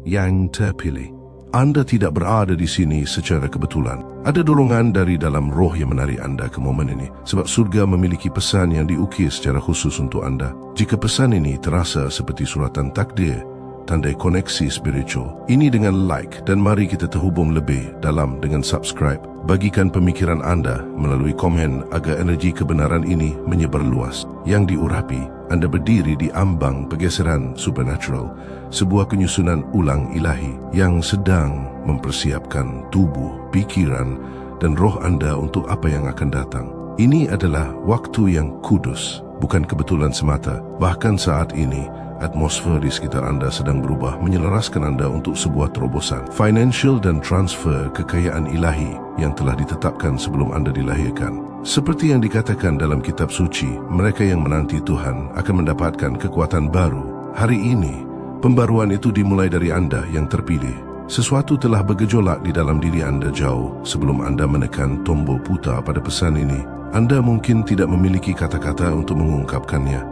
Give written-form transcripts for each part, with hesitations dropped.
yang terpilih. Anda tidak berada di sini secara kebetulan. Ada dorongan dari dalam roh yang menarik Anda ke momen ini, sebab surga memiliki pesan yang diukir secara khusus untuk Anda. Jika pesan ini terasa seperti suratan takdir, tandai koneksi spiritual, ini dengan like, dan mari kita terhubung lebih dalam dengan subscribe. Bagikan pemikiran Anda melalui komen agar energi kebenaran ini menyebar luas. Yang diurapi, Anda berdiri di ambang pergeseran supernatural, sebuah penyusunan ulang ilahi yang sedang mempersiapkan tubuh, pikiran, dan roh Anda untuk apa yang akan datang. Ini adalah waktu yang kudus, bukan kebetulan semata. Bahkan saat ini, atmosfer di sekitar Anda sedang berubah, menyelaraskan Anda untuk sebuah terobosan financial dan transfer kekayaan ilahi yang telah ditetapkan sebelum Anda dilahirkan. Seperti yang dikatakan dalam kitab suci, mereka yang menanti Tuhan akan mendapatkan kekuatan baru. Hari ini, pembaruan itu dimulai dari Anda yang terpilih. Sesuatu telah bergejolak di dalam diri Anda jauh sebelum Anda menekan tombol putar pada pesan ini. Anda mungkin tidak memiliki kata-kata untuk mengungkapkannya,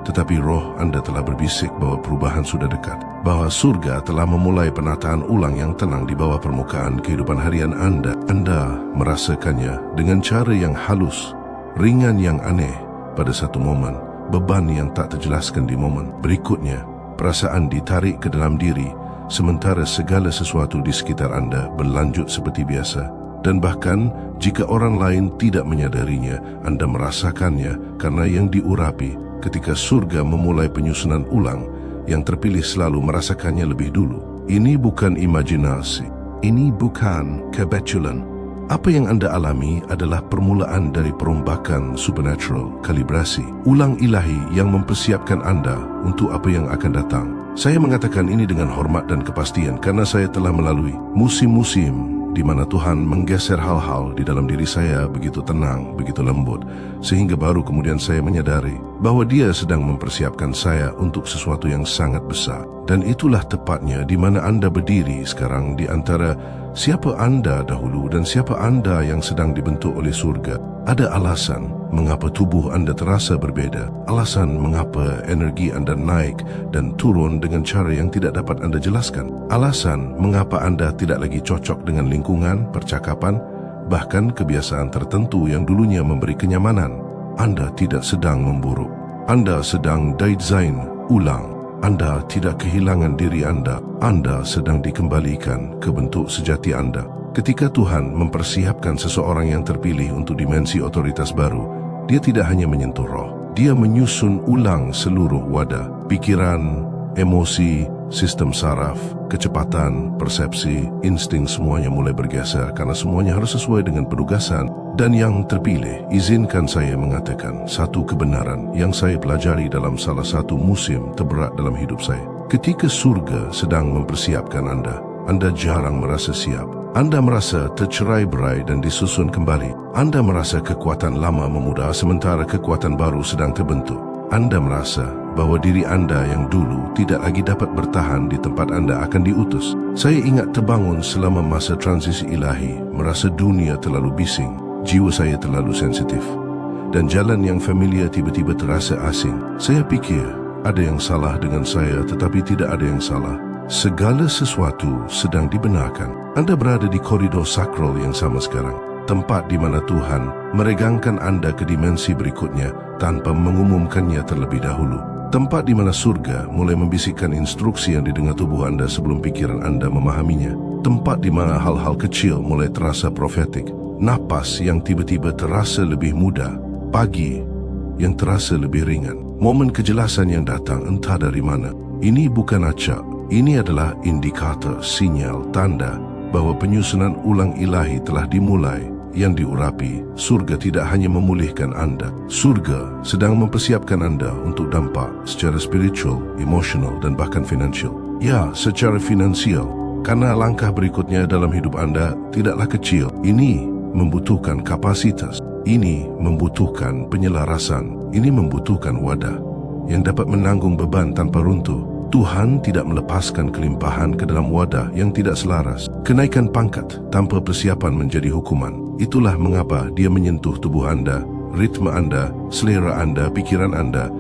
tetapi roh Anda telah berbisik bahwa perubahan sudah dekat, bahwa surga telah memulai penataan ulang yang tenang di bawah permukaan kehidupan harian Anda. Anda merasakannya dengan cara yang halus, ringan yang aneh pada satu momen, beban yang tak terjelaskan di momen berikutnya. Perasaan ditarik ke dalam diri, sementara segala sesuatu di sekitar Anda berlanjut seperti biasa. Dan bahkan jika orang lain tidak menyadarinya, Anda merasakannya karena yang diurapi. Ketika surga memulai penyusunan ulang, yang terpilih selalu merasakannya lebih dulu. Ini bukan imajinasi, ini bukan kebetulan. Apa yang Anda alami adalah permulaan dari perombakan supernatural, kalibrasi, ulang ilahi yang mempersiapkan Anda untuk apa yang akan datang. Saya mengatakan ini dengan hormat dan kepastian karena saya telah melalui musim-musim di mana Tuhan menggeser hal-hal di dalam diri saya begitu tenang, begitu lembut, sehingga baru kemudian saya menyadari bahwa Dia sedang mempersiapkan saya untuk sesuatu yang sangat besar. Dan itulah tepatnya di mana Anda berdiri sekarang, di antara siapa Anda dahulu dan siapa Anda yang sedang dibentuk oleh surga. Ada alasan mengapa tubuh Anda terasa berbeda, alasan mengapa energi Anda naik dan turun dengan cara yang tidak dapat Anda jelaskan, alasan mengapa Anda tidak lagi cocok dengan lingkungan, percakapan, bahkan kebiasaan tertentu yang dulunya memberi kenyamanan. Anda tidak sedang memburuk, Anda sedang didesain ulang. Anda tidak kehilangan diri Anda sedang dikembalikan ke bentuk sejati Anda. Ketika Tuhan mempersiapkan seseorang yang terpilih untuk dimensi otoritas baru, Dia tidak hanya menyentuh roh, Dia menyusun ulang seluruh wadah, pikiran, emosi, sistem saraf, kecepatan, persepsi, insting, semuanya mulai bergeser karena semuanya harus sesuai dengan penugasan. Dan yang terpilih, izinkan saya mengatakan satu kebenaran yang saya pelajari dalam salah satu musim terberat dalam hidup saya. Ketika surga sedang mempersiapkan Anda jarang merasa siap. Anda merasa tercerai-berai dan disusun kembali. Anda merasa kekuatan lama memudar sementara kekuatan baru sedang terbentuk. Anda merasa bahwa diri Anda yang dulu tidak lagi dapat bertahan di tempat Anda akan diutus. Saya ingat terbangun selama masa transisi ilahi, merasa dunia terlalu bising, jiwa saya terlalu sensitif, dan jalan yang familiar tiba-tiba terasa asing. Saya pikir ada yang salah dengan saya, tetapi tidak ada yang salah. Segala sesuatu sedang dibenarkan. Anda berada di koridor sakral yang sama sekarang, tempat di mana Tuhan meregangkan Anda ke dimensi berikutnya tanpa mengumumkannya terlebih dahulu. Tempat di mana surga mulai membisikkan instruksi yang didengar tubuh Anda sebelum pikiran Anda memahaminya. Tempat di mana hal-hal kecil mulai terasa profetik. Napas yang tiba-tiba terasa lebih mudah. Pagi yang terasa lebih ringan. Momen kejelasan yang datang entah dari mana. Ini bukan acak. Ini adalah indikator, sinyal, tanda bahwa penyusunan ulang ilahi telah dimulai. Yang diurapi, surga tidak hanya memulihkan Anda. Surga sedang mempersiapkan Anda untuk dampak secara spiritual, emosional, dan bahkan finansial. Ya, secara finansial, karena langkah berikutnya dalam hidup Anda tidaklah kecil. Ini membutuhkan kapasitas. Ini membutuhkan penyelarasan. Ini membutuhkan wadah yang dapat menanggung beban tanpa runtuh. Tuhan tidak melepaskan kelimpahan ke dalam wadah yang tidak selaras. Kenaikan pangkat tanpa persiapan menjadi hukuman. Itulah mengapa Dia menyentuh tubuh Anda, ritme Anda, selera Anda, pikiran Anda,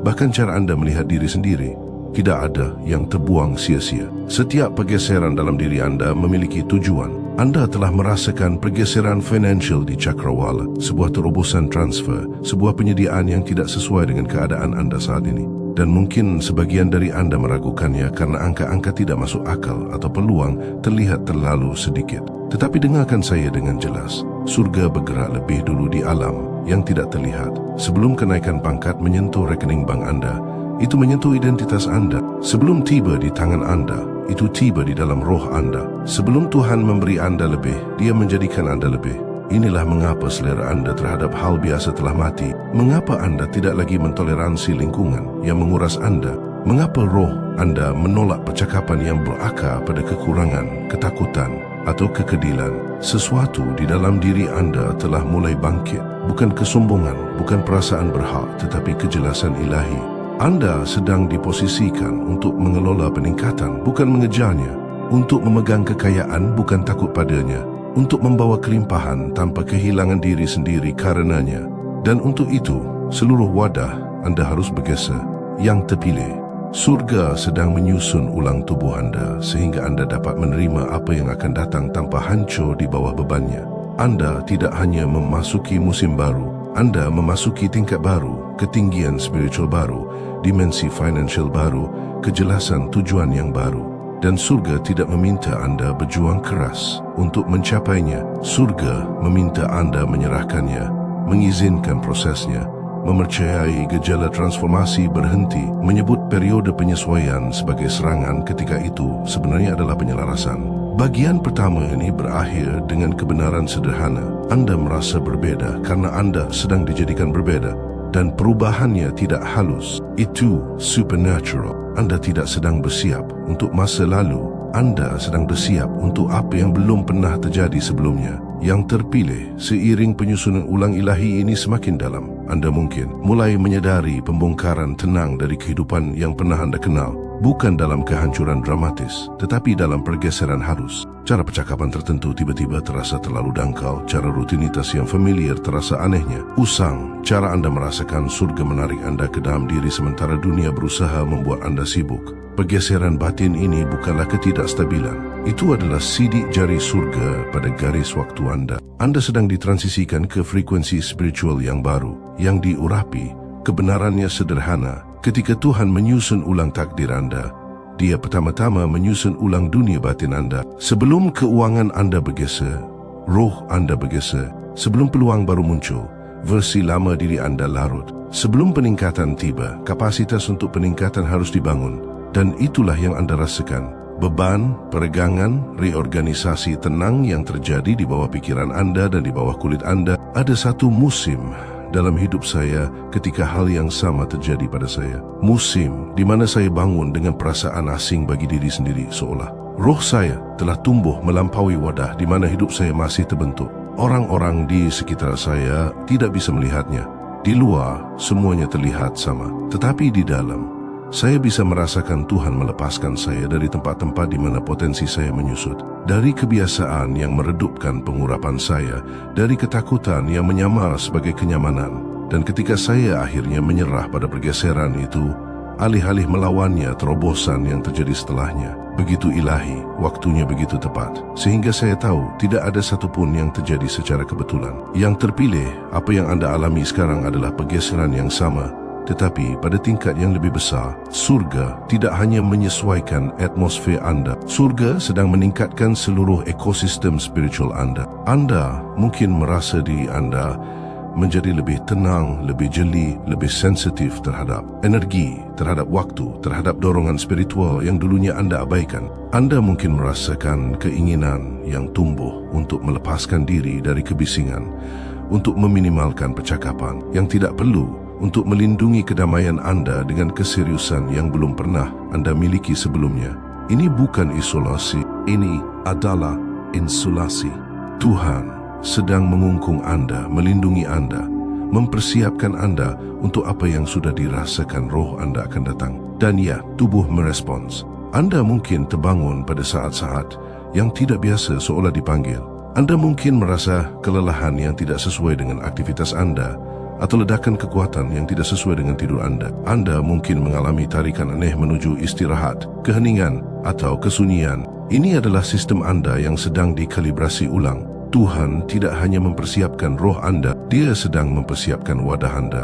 bahkan cara Anda melihat diri sendiri. Tidak ada yang terbuang sia-sia. Setiap pergeseran dalam diri anda memiliki tujuan. Anda telah merasakan pergeseran financial di cakrawala, sebuah terobosan transfer, sebuah penyediaan yang tidak sesuai dengan keadaan anda saat ini. Dan mungkin sebagian dari anda meragukannya karena angka-angka tidak masuk akal atau peluang terlihat terlalu sedikit. Tetapi dengarkan saya dengan jelas. Surga bergerak lebih dulu di alam yang tidak terlihat. Sebelum kenaikan pangkat menyentuh rekening bank anda, itu menyentuh identitas anda. Sebelum tiba di tangan anda, itu tiba di dalam roh anda. Sebelum Tuhan memberi anda lebih, Dia menjadikan anda lebih. Inilah mengapa selera anda terhadap hal biasa telah mati. Mengapa anda tidak lagi mentoleransi lingkungan yang menguras anda. Mengapa roh anda menolak percakapan yang berakar pada kekurangan, ketakutan, atau kekedilan. Sesuatu di dalam diri anda telah mulai bangkit. Bukan kesombongan, bukan perasaan berhak, tetapi kejelasan ilahi. Anda sedang diposisikan untuk mengelola peningkatan, bukan mengejarnya. Untuk memegang kekayaan, bukan takut padanya. Untuk membawa kelimpahan tanpa kehilangan diri sendiri karenanya. Dan untuk itu, seluruh wadah anda harus bergeser. Yang terpilih, surga sedang menyusun ulang tubuh anda sehingga anda dapat menerima apa yang akan datang tanpa hancur di bawah bebannya. Anda tidak hanya memasuki musim baru, anda memasuki tingkat baru, ketinggian spiritual baru, dimensi financial baru, kejelasan tujuan yang baru. Dan surga tidak meminta anda berjuang keras untuk mencapainya. Surga meminta anda menyerahkannya, mengizinkan prosesnya, mempercayai gejala transformasi berhenti, menyebut periode penyesuaian sebagai serangan ketika itu sebenarnya adalah penyelarasan. Bagian pertama ini berakhir dengan kebenaran sederhana. Anda merasa berbeda karena anda sedang dijadikan berbeda. Dan perubahannya tidak halus. Itu supernatural. Anda tidak sedang bersiap untuk masa lalu. Anda sedang bersiap untuk apa yang belum pernah terjadi sebelumnya. Yang terpilih, seiring penyusunan ulang ilahi ini semakin dalam, anda mungkin mulai menyadari pembongkaran tenang dari kehidupan yang pernah anda kenal. Bukan dalam kehancuran dramatis, tetapi dalam pergeseran halus. Cara percakapan tertentu tiba-tiba terasa terlalu dangkal, cara rutinitas yang familiar terasa anehnya, usang, cara anda merasakan surga menarik anda ke dalam diri sementara dunia berusaha membuat anda sibuk. Pergeseran batin ini bukanlah ketidakstabilan. Itu adalah sidik jari surga pada garis waktu anda. Anda sedang ditransisikan ke frekuensi spiritual yang baru, yang diurapi. Kebenarannya sederhana. Ketika Tuhan menyusun ulang takdir anda, Dia pertama-tama menyusun ulang dunia batin anda. Sebelum keuangan anda bergeser, roh anda bergeser. Sebelum peluang baru muncul, versi lama diri anda larut. Sebelum peningkatan tiba, kapasitas untuk peningkatan harus dibangun. Dan itulah yang anda rasakan. Beban, peregangan, reorganisasi tenang yang terjadi di bawah pikiran anda dan di bawah kulit anda. Ada satu musim dalam hidup saya ketika hal yang sama terjadi pada saya. Musim di mana saya bangun dengan perasaan asing bagi diri sendiri, seolah roh saya telah tumbuh melampaui wadah di mana hidup saya masih terbentuk. Orang-orang di sekitar saya tidak bisa melihatnya. Di luar, semuanya terlihat sama. Tetapi di dalam, saya bisa merasakan Tuhan melepaskan saya dari tempat-tempat di mana potensi saya menyusut. Dari kebiasaan yang meredupkan pengurapan saya, dari ketakutan yang menyamar sebagai kenyamanan. Dan ketika saya akhirnya menyerah pada pergeseran itu, alih-alih melawannya terobosan yang terjadi setelahnya. Begitu ilahi, waktunya begitu tepat. Sehingga saya tahu tidak ada satupun yang terjadi secara kebetulan. Yang terpilih, apa yang anda alami sekarang adalah pergeseran yang sama. Tetapi pada tingkat yang lebih besar, surga tidak hanya menyesuaikan atmosfer anda. Surga sedang meningkatkan seluruh ekosistem spiritual anda. Anda mungkin merasa diri anda menjadi lebih tenang, lebih jeli, lebih sensitif terhadap energi, terhadap waktu, terhadap dorongan spiritual yang dulunya anda abaikan. Anda mungkin merasakan keinginan yang tumbuh untuk melepaskan diri dari kebisingan, untuk meminimalkan percakapan yang tidak perlu, untuk melindungi kedamaian anda dengan keseriusan yang belum pernah anda miliki sebelumnya. Ini bukan isolasi, ini adalah insulasi. Tuhan sedang mengungkung anda, melindungi anda, mempersiapkan anda untuk apa yang sudah dirasakan roh anda akan datang. Dan ya, tubuh merespons. Anda mungkin terbangun pada saat-saat yang tidak biasa seolah dipanggil. Anda mungkin merasa kelelahan yang tidak sesuai dengan aktivitas anda. atau ledakan kekuatan yang tidak sesuai dengan tidur Anda. Anda mungkin mengalami tarikan aneh menuju istirahat, keheningan, atau kesunyian. Ini adalah sistem Anda yang sedang dikalibrasi ulang. Tuhan tidak hanya mempersiapkan roh Anda, Dia sedang mempersiapkan wadah Anda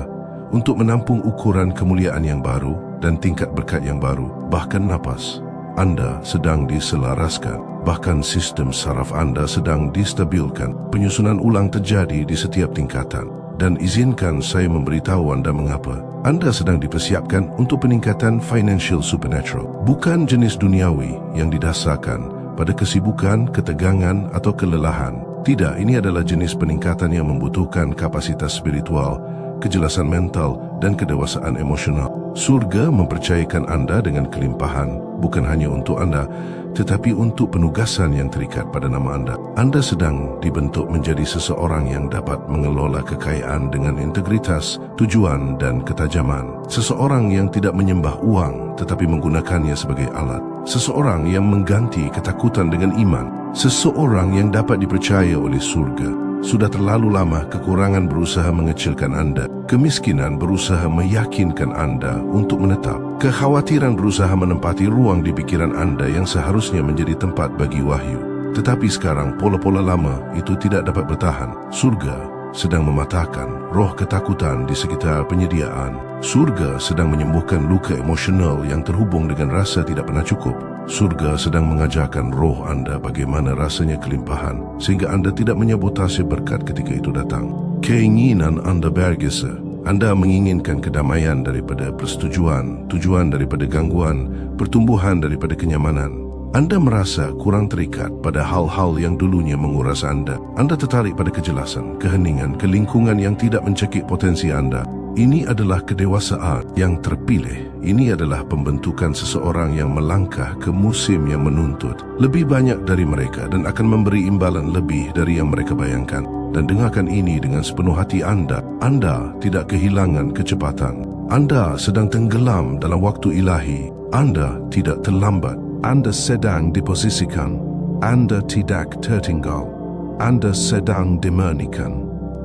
untuk menampung ukuran kemuliaan yang baru dan tingkat berkat yang baru. Bahkan napas Anda sedang diselaraskan, bahkan sistem saraf Anda sedang distabilkan. Penyusunan ulang terjadi di setiap tingkatan. Dan izinkan saya memberitahu Anda mengapa. Anda sedang dipersiapkan untuk peningkatan financial supernatural. Bukan jenis duniawi yang didasarkan pada kesibukan, ketegangan, atau kelelahan. Tidak, ini adalah jenis peningkatan yang membutuhkan kapasitas spiritual, kejelasan mental, dan kedewasaan emosional. Surga mempercayakan Anda dengan kelimpahan, bukan hanya untuk Anda, tetapi untuk penugasan yang terikat pada nama Anda. Anda sedang dibentuk menjadi seseorang yang dapat mengelola kekayaan dengan integritas, tujuan, dan ketajaman. Seseorang yang tidak menyembah uang, tetapi menggunakannya sebagai alat. Seseorang yang mengganti ketakutan dengan iman. Seseorang yang dapat dipercaya oleh surga. Sudah terlalu lama kekurangan berusaha mengecilkan Anda. Kemiskinan berusaha meyakinkan Anda untuk menetap. Kekhawatiran berusaha menempati ruang di pikiran Anda yang seharusnya menjadi tempat bagi wahyu. Tetapi sekarang pola-pola lama itu tidak dapat bertahan. Surga sedang mematahkan roh ketakutan di sekitar penyediaan. Surga sedang menyembuhkan luka emosional yang terhubung dengan rasa tidak pernah cukup. Surga sedang mengajarkan roh Anda bagaimana rasanya kelimpahan, sehingga Anda tidak menyabotase berkat ketika itu datang. Keinginan Anda bergeser. Anda menginginkan kedamaian daripada persetujuan, tujuan daripada gangguan, pertumbuhan daripada kenyamanan. Anda merasa kurang terikat pada hal-hal yang dulunya menguras Anda. Anda tertarik pada kejelasan, keheningan, kelingkungan yang tidak mencekik potensi Anda. Ini adalah kedewasaan yang terpilih. Ini adalah pembentukan seseorang yang melangkah ke musim yang menuntut lebih banyak dari mereka dan akan memberi imbalan lebih dari yang mereka bayangkan. Dan dengarkan ini dengan sepenuh hati Anda. Anda tidak kehilangan kecepatan. Anda sedang tenggelam dalam waktu ilahi. Anda tidak terlambat. Anda sedang diposisikan. Anda tidak tertinggal. Anda sedang dimurnikan.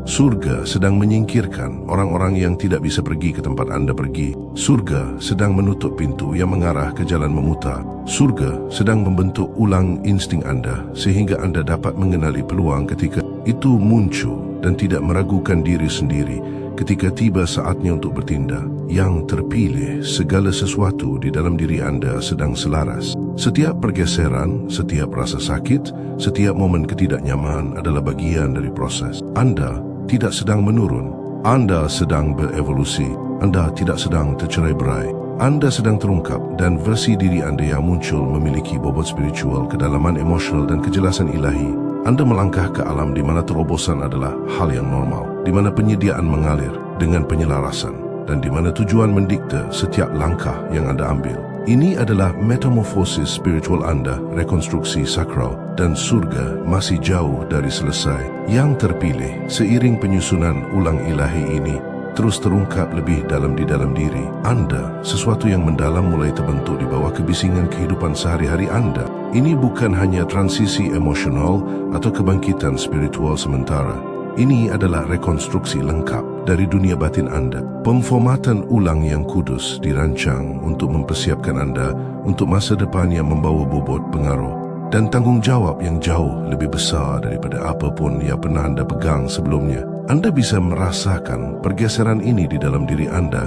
Surga sedang menyingkirkan orang-orang yang tidak bisa pergi ke tempat Anda pergi. Surga sedang menutup pintu yang mengarah ke jalan memutar. Surga sedang membentuk ulang insting Anda sehingga Anda dapat mengenali peluang ketika itu muncul dan tidak meragukan diri sendiri ketika tiba saatnya untuk bertindak. Yang terpilih, segala sesuatu di dalam diri Anda sedang selaras. Setiap pergeseran, setiap rasa sakit, setiap momen ketidaknyaman adalah bagian dari proses. Anda tidak sedang menurun. Anda sedang berevolusi. Anda tidak sedang tercerai-berai. Anda sedang terungkap dan versi diri Anda yang muncul memiliki bobot spiritual, kedalaman emosional dan kejelasan ilahi. Anda melangkah ke alam di mana terobosan adalah hal yang normal, di mana penyediaan mengalir dengan penyelarasan, dan di mana tujuan mendikte setiap langkah yang Anda ambil. Ini adalah metamorfosis spiritual Anda, rekonstruksi sakral, dan surga masih jauh dari selesai. Yang terpilih, seiring penyusunan ulang ilahi ini, terus terungkap lebih dalam di dalam diri Anda. Sesuatu yang mendalam mulai terbentuk di bawah kebisingan kehidupan sehari-hari Anda. Ini bukan hanya transisi emosional atau kebangkitan spiritual sementara. Ini adalah rekonstruksi lengkap dari dunia batin Anda. Pemformatan ulang yang kudus dirancang untuk mempersiapkan Anda untuk masa depan yang membawa bobot pengaruh dan tanggungjawab yang jauh lebih besar daripada apapun yang pernah Anda pegang sebelumnya. Anda bisa merasakan pergeseran ini di dalam diri Anda,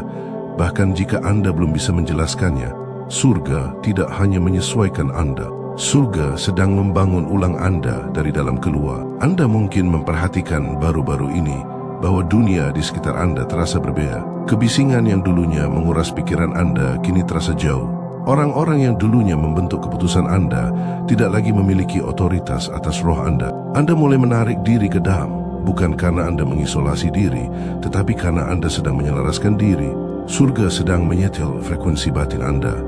bahkan jika Anda belum bisa menjelaskannya. Surga tidak hanya menyesuaikan Anda. Surga sedang membangun ulang Anda dari dalam keluar. Anda mungkin memperhatikan baru-baru ini bahwa dunia di sekitar Anda terasa berbeda. Kebisingan yang dulunya menguras pikiran Anda kini terasa jauh. Orang-orang yang dulunya membentuk keputusan Anda tidak lagi memiliki otoritas atas roh Anda. Anda mulai menarik diri ke dalam, bukan karena Anda mengisolasi diri, tetapi karena Anda sedang menyelaraskan diri. Surga sedang menyetel frekuensi batin Anda,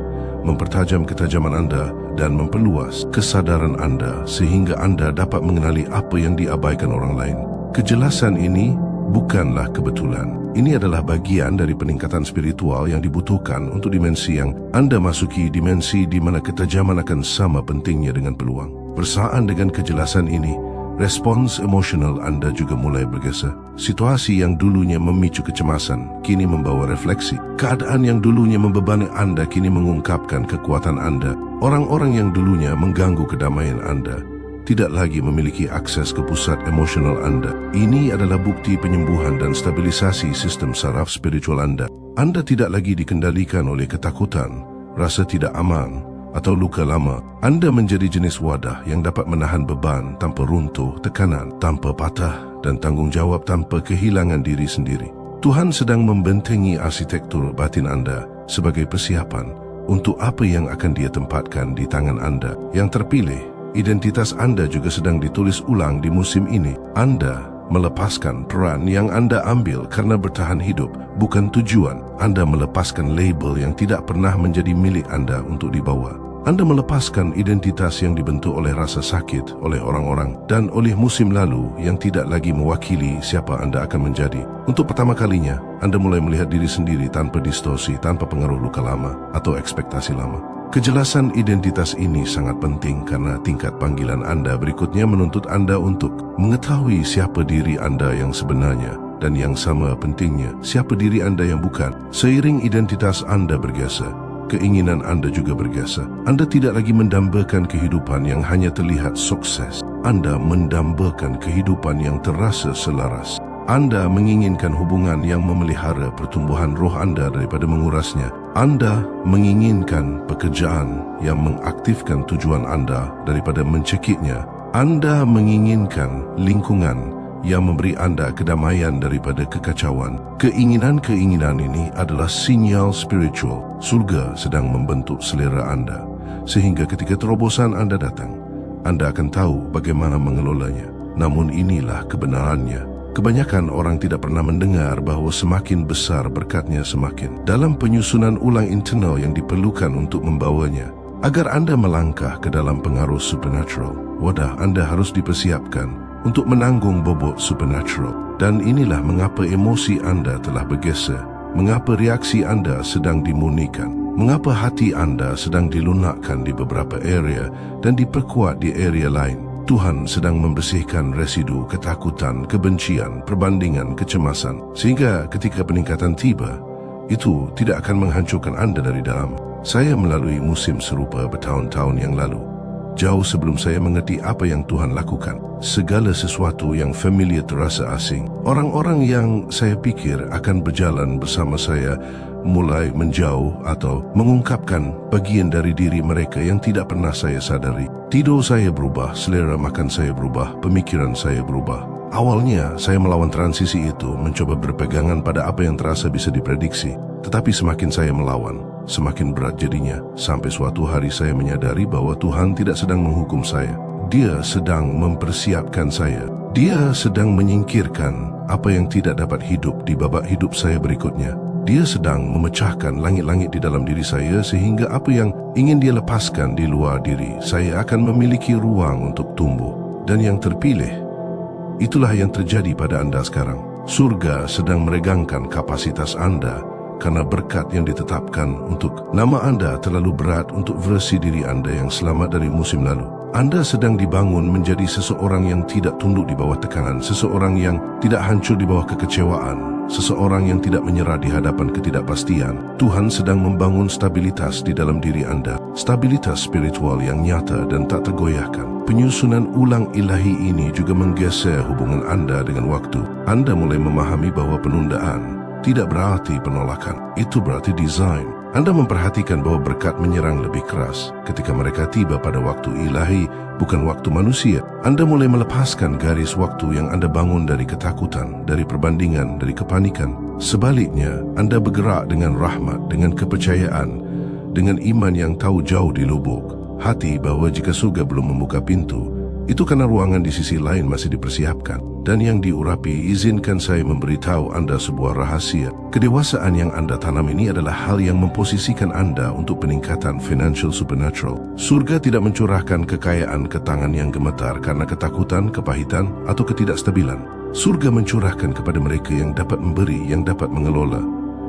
mempertajam ketajaman Anda dan memperluas kesadaran Anda sehingga Anda dapat mengenali apa yang diabaikan orang lain. Kejelasan ini bukanlah kebetulan. Ini adalah bagian dari peningkatan spiritual yang dibutuhkan untuk dimensi yang Anda masuki, dimensi di mana ketajaman akan sama pentingnya dengan peluang. Bersamaan dengan kejelasan ini, respons emosional Anda juga mulai bergeser. Situasi yang dulunya memicu kecemasan kini membawa refleksi. Keadaan yang dulunya membebani Anda kini mengungkapkan kekuatan Anda. Orang-orang yang dulunya mengganggu kedamaian Anda tidak lagi memiliki akses ke pusat emosional Anda. Ini adalah bukti penyembuhan dan stabilisasi sistem saraf spiritual Anda. Anda tidak lagi dikendalikan oleh ketakutan, rasa tidak aman, atau luka lama. Anda menjadi jenis wadah yang dapat menahan beban tanpa runtuh, tekanan tanpa patah, dan tanggungjawab tanpa kehilangan diri sendiri. Tuhan sedang membentengi arsitektur batin Anda sebagai persiapan untuk apa yang akan Dia tempatkan di tangan Anda yang terpilih. Identitas Anda juga sedang ditulis ulang di musim ini. Anda melepaskan peran yang Anda ambil karena bertahan hidup, bukan tujuan. Anda melepaskan label yang tidak pernah menjadi milik Anda untuk dibawa. Anda melepaskan identitas yang dibentuk oleh rasa sakit, oleh orang-orang, dan oleh musim lalu yang tidak lagi mewakili siapa Anda akan menjadi. Untuk pertama kalinya, Anda mulai melihat diri sendiri tanpa distorsi, tanpa pengaruh luka lama atau ekspektasi lama. Kejelasan identitas ini sangat penting karena tingkat panggilan Anda berikutnya menuntut Anda untuk mengetahui siapa diri Anda yang sebenarnya dan yang sama pentingnya, siapa diri Anda yang bukan. Seiring identitas Anda bergeser, keinginan Anda juga bergeser. Anda tidak lagi mendambakan kehidupan yang hanya terlihat sukses. Anda mendambakan kehidupan yang terasa selaras. Anda menginginkan hubungan yang memelihara pertumbuhan roh Anda daripada mengurasnya. Anda menginginkan pekerjaan yang mengaktifkan tujuan Anda daripada mencekiknya. Anda menginginkan lingkungan yang memberi Anda kedamaian daripada kekacauan. Keinginan-keinginan ini adalah sinyal spiritual. Surga sedang membentuk selera Anda. Sehingga ketika terobosan Anda datang, Anda akan tahu bagaimana mengelolanya. Namun inilah kebenarannya. Kebanyakan orang tidak pernah mendengar bahawa semakin besar berkatnya semakin dalam penyusunan ulang internal yang diperlukan untuk membawanya. Agar Anda melangkah ke dalam pengaruh supernatural, wadah Anda harus dipersiapkan untuk menanggung bobot supernatural. Dan inilah mengapa emosi Anda telah bergeser, mengapa reaksi Anda sedang dimurnikan, mengapa hati Anda sedang dilunakkan di beberapa area dan diperkuat di area lain. Tuhan sedang membersihkan residu ketakutan, kebencian, perbandingan, kecemasan. Sehingga ketika peningkatan tiba, itu tidak akan menghancurkan Anda dari dalam. Saya melalui musim serupa bertahun-tahun yang lalu. Jauh sebelum saya mengerti apa yang Tuhan lakukan, segala sesuatu yang familiar terasa asing. Orang-orang yang saya pikir akan berjalan bersama saya mulai menjauh atau mengungkapkan bagian dari diri mereka yang tidak pernah saya sadari. Tidur saya berubah, selera makan saya berubah, pemikiran saya berubah. Awalnya saya melawan transisi itu, mencoba berpegangan pada apa yang terasa bisa diprediksi. Tetapi semakin saya melawan, semakin berat jadinya. Sampai suatu hari saya menyadari bahwa Tuhan tidak sedang menghukum saya. Dia sedang mempersiapkan saya. Dia sedang menyingkirkan apa yang tidak dapat hidup di babak hidup saya berikutnya. Dia sedang memecahkan langit-langit di dalam diri saya sehingga apa yang ingin Dia lepaskan di luar diri, saya akan memiliki ruang untuk tumbuh. Dan yang terpilih, itulah yang terjadi pada Anda sekarang. Surga sedang meregangkan kapasitas Anda karena berkat yang ditetapkan untuk nama Anda terlalu berat untuk versi diri Anda yang selamat dari musim lalu. Anda sedang dibangun menjadi seseorang yang tidak tunduk di bawah tekanan, seseorang yang tidak hancur di bawah kekecewaan, seseorang yang tidak menyerah di hadapan ketidakpastian. Tuhan sedang membangun stabilitas di dalam diri Anda, stabilitas spiritual yang nyata dan tak tergoyahkan. Penyusunan ulang ilahi ini juga menggeser hubungan Anda dengan waktu. Anda mulai memahami bahwa penundaan tidak berarti penolakan, itu berarti desain. Anda memperhatikan bahwa berkat menyerang lebih keras ketika mereka tiba pada waktu ilahi, bukan waktu manusia. Anda mulai melepaskan garis waktu yang Anda bangun dari ketakutan, dari perbandingan, dari kepanikan. Sebaliknya, Anda bergerak dengan rahmat, dengan kepercayaan, dengan iman yang tahu jauh di lubuk hati bahwa jika surga belum membuka pintu, itu karena ruangan di sisi lain masih dipersiapkan. Dan yang diurapi, izinkan saya memberitahu Anda sebuah rahasia. Kedewasaan yang Anda tanam ini adalah hal yang memposisikan Anda untuk peningkatan financial supernatural. Surga tidak mencurahkan kekayaan ke tangan yang gemetar karena ketakutan, kepahitan, atau ketidakstabilan. Surga mencurahkan kepada mereka yang dapat memberi, yang dapat mengelola,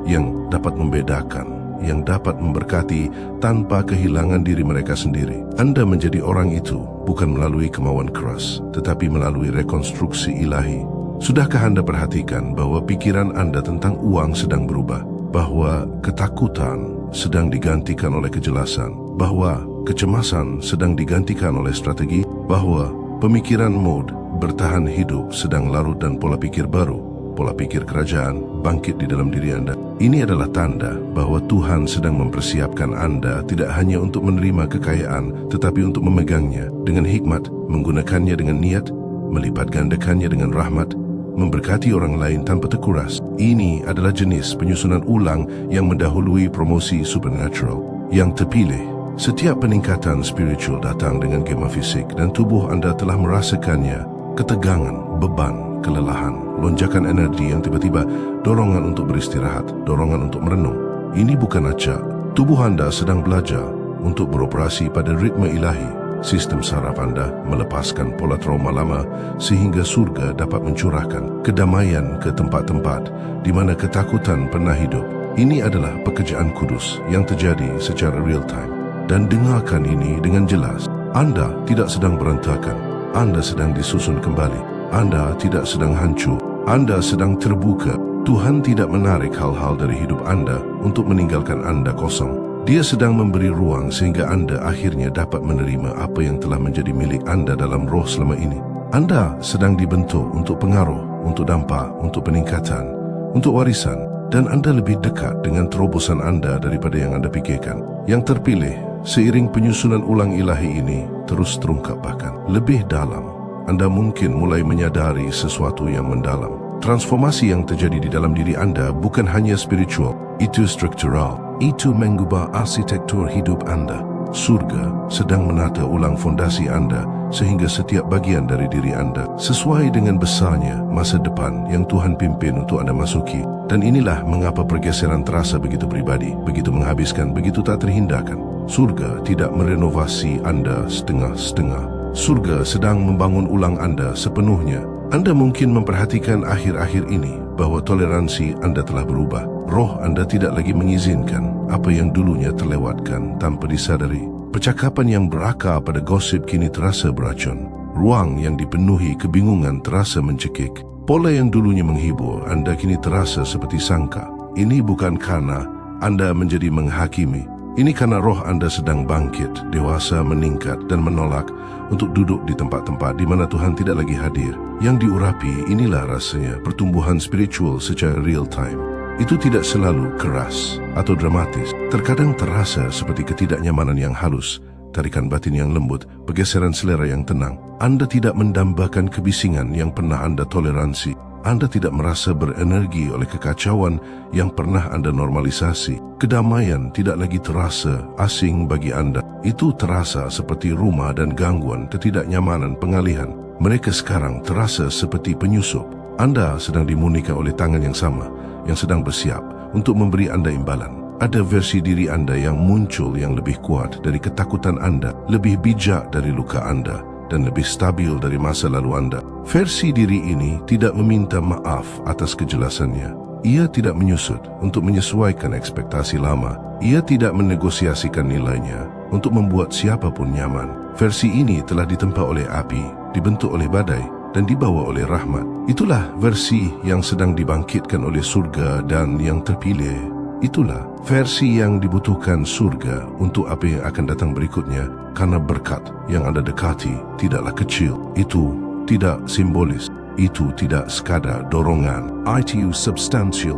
yang dapat membedakan yang dapat memberkati tanpa kehilangan diri mereka sendiri. Anda menjadi orang itu bukan melalui kemauan keras, tetapi melalui rekonstruksi ilahi. Sudahkah Anda perhatikan bahwa pikiran Anda tentang uang sedang berubah? Bahwa ketakutan sedang digantikan oleh kejelasan? Bahwa kecemasan sedang digantikan oleh strategi? Bahwa pemikiran mode bertahan hidup sedang larut dan pola pikir baru, pola pikir kerajaan, bangkit di dalam diri Anda? Ini adalah tanda bahwa Tuhan sedang mempersiapkan Anda tidak hanya untuk menerima kekayaan, tetapi untuk memegangnya dengan hikmat, menggunakannya dengan niat, melipat gandakannya dengan rahmat, memberkati orang lain tanpa terkuras. Ini adalah jenis penyusunan ulang yang mendahului promosi supernatural. Yang terpilih, setiap peningkatan spiritual datang dengan gema fisik dan tubuh Anda telah merasakannya. Ketegangan, beban, kelelahan, lonjakan energi yang tiba-tiba, dorongan untuk beristirahat, dorongan untuk merenung. Ini bukan acak. Tubuh Anda sedang belajar untuk beroperasi pada ritme ilahi. Sistem saraf Anda melepaskan pola trauma lama sehingga surga dapat mencurahkan kedamaian ke tempat-tempat di mana ketakutan pernah hidup. Ini adalah pekerjaan kudus yang terjadi secara real time. Dan dengarkan ini dengan jelas. Anda tidak sedang berantakan. Anda sedang disusun kembali. Anda tidak sedang hancur. Anda sedang terbuka. Tuhan tidak menarik hal-hal dari hidup Anda untuk meninggalkan Anda kosong. Dia sedang memberi ruang sehingga Anda akhirnya dapat menerima apa yang telah menjadi milik Anda dalam roh selama ini. Anda sedang dibentuk untuk pengaruh, untuk dampak, untuk peningkatan, untuk warisan, dan Anda lebih dekat dengan terobosan Anda daripada yang Anda pikirkan. Yang terpilih, seiring penyusunan ulang ilahi ini terus terungkap bahkan lebih dalam. Anda mungkin mulai menyadari sesuatu yang mendalam. Transformasi yang terjadi di dalam diri Anda bukan hanya spiritual, itu struktural. Itu mengubah arsitektur hidup Anda. Surga sedang menata ulang fondasi Anda sehingga setiap bagian dari diri Anda sesuai dengan besarnya masa depan yang Tuhan pimpin untuk Anda masuki. Dan inilah mengapa pergeseran terasa begitu pribadi, begitu menghabiskan, begitu tak terhindarkan. Surga tidak merenovasi Anda setengah-setengah. Surga sedang membangun ulang Anda sepenuhnya. Anda mungkin memperhatikan akhir-akhir ini bahwa toleransi Anda telah berubah. Roh Anda tidak lagi mengizinkan apa yang dulunya terlewatkan tanpa disadari. Percakapan yang berakar pada gosip kini terasa beracun. Ruang yang dipenuhi kebingungan terasa mencekik. Pola yang dulunya menghibur Anda kini terasa seperti sangka. Ini bukan karena Anda menjadi menghakimi. Ini karena roh Anda sedang bangkit, dewasa, meningkat dan menolak untuk duduk di tempat-tempat di mana Tuhan tidak lagi hadir. Yang diurapi, inilah rasanya pertumbuhan spiritual secara real time. Itu tidak selalu keras atau dramatis. Terkadang terasa seperti ketidaknyamanan yang halus, tarikan batin yang lembut, pergeseran selera yang tenang. Anda tidak mendambakan kebisingan yang pernah Anda toleransi. Anda tidak merasa berenergi oleh kekacauan yang pernah Anda normalisasi. Kedamaian tidak lagi terasa asing bagi Anda. Itu terasa seperti rumah dan gangguan ketidaknyamanan pengalihan. Mereka sekarang terasa seperti penyusup. Anda sedang dimunikan oleh tangan yang sama, yang sedang bersiap untuk memberi Anda imbalan. Ada versi diri Anda yang muncul yang lebih kuat dari ketakutan Anda, lebih bijak dari luka Anda, dan lebih stabil dari masa lalu Anda. Versi diri ini tidak meminta maaf atas kejelasannya. Ia tidak menyusut untuk menyesuaikan ekspektasi lama. Ia tidak menegosiasikan nilainya untuk membuat siapapun nyaman. Versi ini telah ditempa oleh api, dibentuk oleh badai, dan dibawa oleh rahmat. Itulah versi yang sedang dibangkitkan oleh surga dan yang terpilih. Itulah versi yang dibutuhkan surga untuk apa yang akan datang berikutnya, karena berkat yang Anda dekati tidaklah kecil. Itu tidak simbolis. Itu tidak sekadar dorongan. Itu substansial,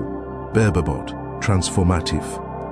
berbobot, transformatif.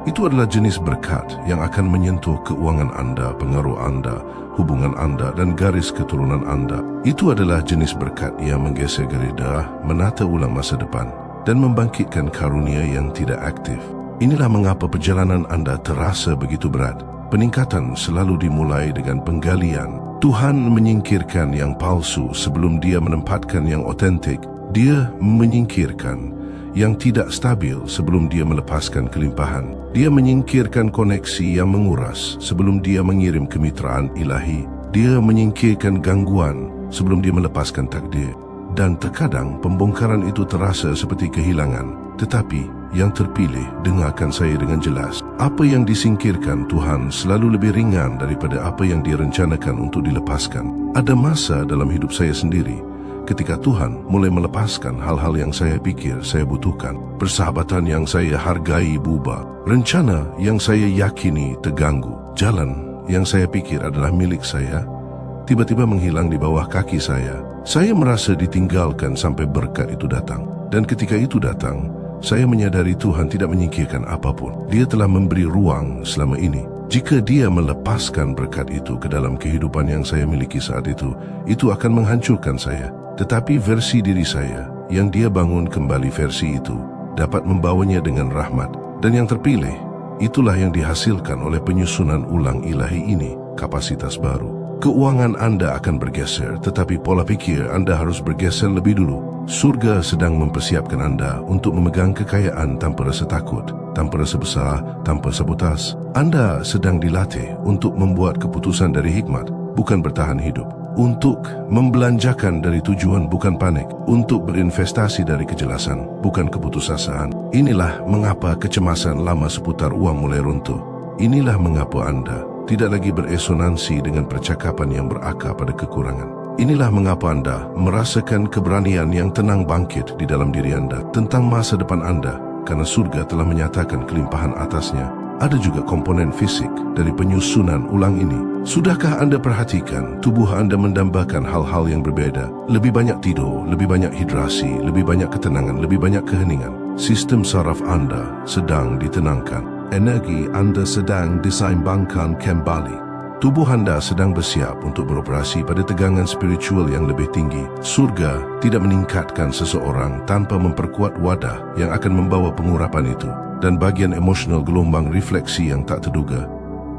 Itu adalah jenis berkat yang akan menyentuh keuangan Anda, pengaruh Anda, hubungan Anda, dan garis keturunan Anda. Itu adalah jenis berkat yang menggeser garis, menata ulang masa depan, dan membangkitkan karunia yang tidak aktif. Inilah mengapa perjalanan Anda terasa begitu berat. Peningkatan selalu dimulai dengan penggalian. Tuhan menyingkirkan yang palsu sebelum Dia menempatkan yang otentik. Dia menyingkirkan yang tidak stabil sebelum Dia melepaskan kelimpahan. Dia menyingkirkan koneksi yang menguras sebelum Dia mengirim kemitraan ilahi. Dia menyingkirkan gangguan sebelum Dia melepaskan takdir. Dan terkadang pembongkaran itu terasa seperti kehilangan, tetapi yang terpilih, dengarkan saya dengan jelas. Apa yang disingkirkan Tuhan selalu lebih ringan daripada apa yang direncanakan untuk dilepaskan. Ada masa dalam hidup saya sendiri ketika Tuhan mulai melepaskan hal-hal yang saya pikir saya butuhkan. Persahabatan yang saya hargai bubar. Rencana yang saya yakini terganggu. Jalan yang saya pikir adalah milik saya tiba-tiba menghilang di bawah kaki saya. Saya merasa ditinggalkan sampai berkat itu datang. Dan ketika itu datang, saya menyadari Tuhan tidak menyingkirkan apapun. Dia telah memberi ruang selama ini. Jika Dia melepaskan berkat itu ke dalam kehidupan yang saya miliki saat itu akan menghancurkan saya. Tetapi versi diri saya yang Dia bangun kembali, versi itu dapat membawanya dengan rahmat. Dan yang terpilih, itulah yang dihasilkan oleh penyusunan ulang ilahi ini, kapasitas baru. Keuangan Anda akan bergeser, tetapi pola pikir Anda harus bergeser lebih dulu. Surga sedang mempersiapkan Anda untuk memegang kekayaan tanpa rasa takut, tanpa rasa besar, tanpa sabotas. Anda sedang dilatih untuk membuat keputusan dari hikmat, bukan bertahan hidup. Untuk membelanjakan dari tujuan, bukan panik. Untuk berinvestasi dari kejelasan, bukan keputusasaan. Inilah mengapa kecemasan lama seputar uang mulai runtuh. Inilah mengapa Anda tidak lagi beresonansi dengan percakapan yang berakar pada kekurangan. Inilah mengapa Anda merasakan keberanian yang tenang bangkit di dalam diri Anda tentang masa depan Anda, karena surga telah menyatakan kelimpahan atasnya. Ada juga komponen fisik dari penyusunan ulang ini. Sudahkah Anda perhatikan tubuh Anda mendambakan hal-hal yang berbeda? Lebih banyak tidur, lebih banyak hidrasi, lebih banyak ketenangan, lebih banyak keheningan. Sistem saraf Anda sedang ditenangkan. Energi Anda sedang diseimbangkan kembali. Tubuh Anda sedang bersiap untuk beroperasi pada tegangan spiritual yang lebih tinggi. Surga tidak meningkatkan seseorang tanpa memperkuat wadah yang akan membawa pengurapan itu. Dan bagian emosional, gelombang refleksi yang tak terduga,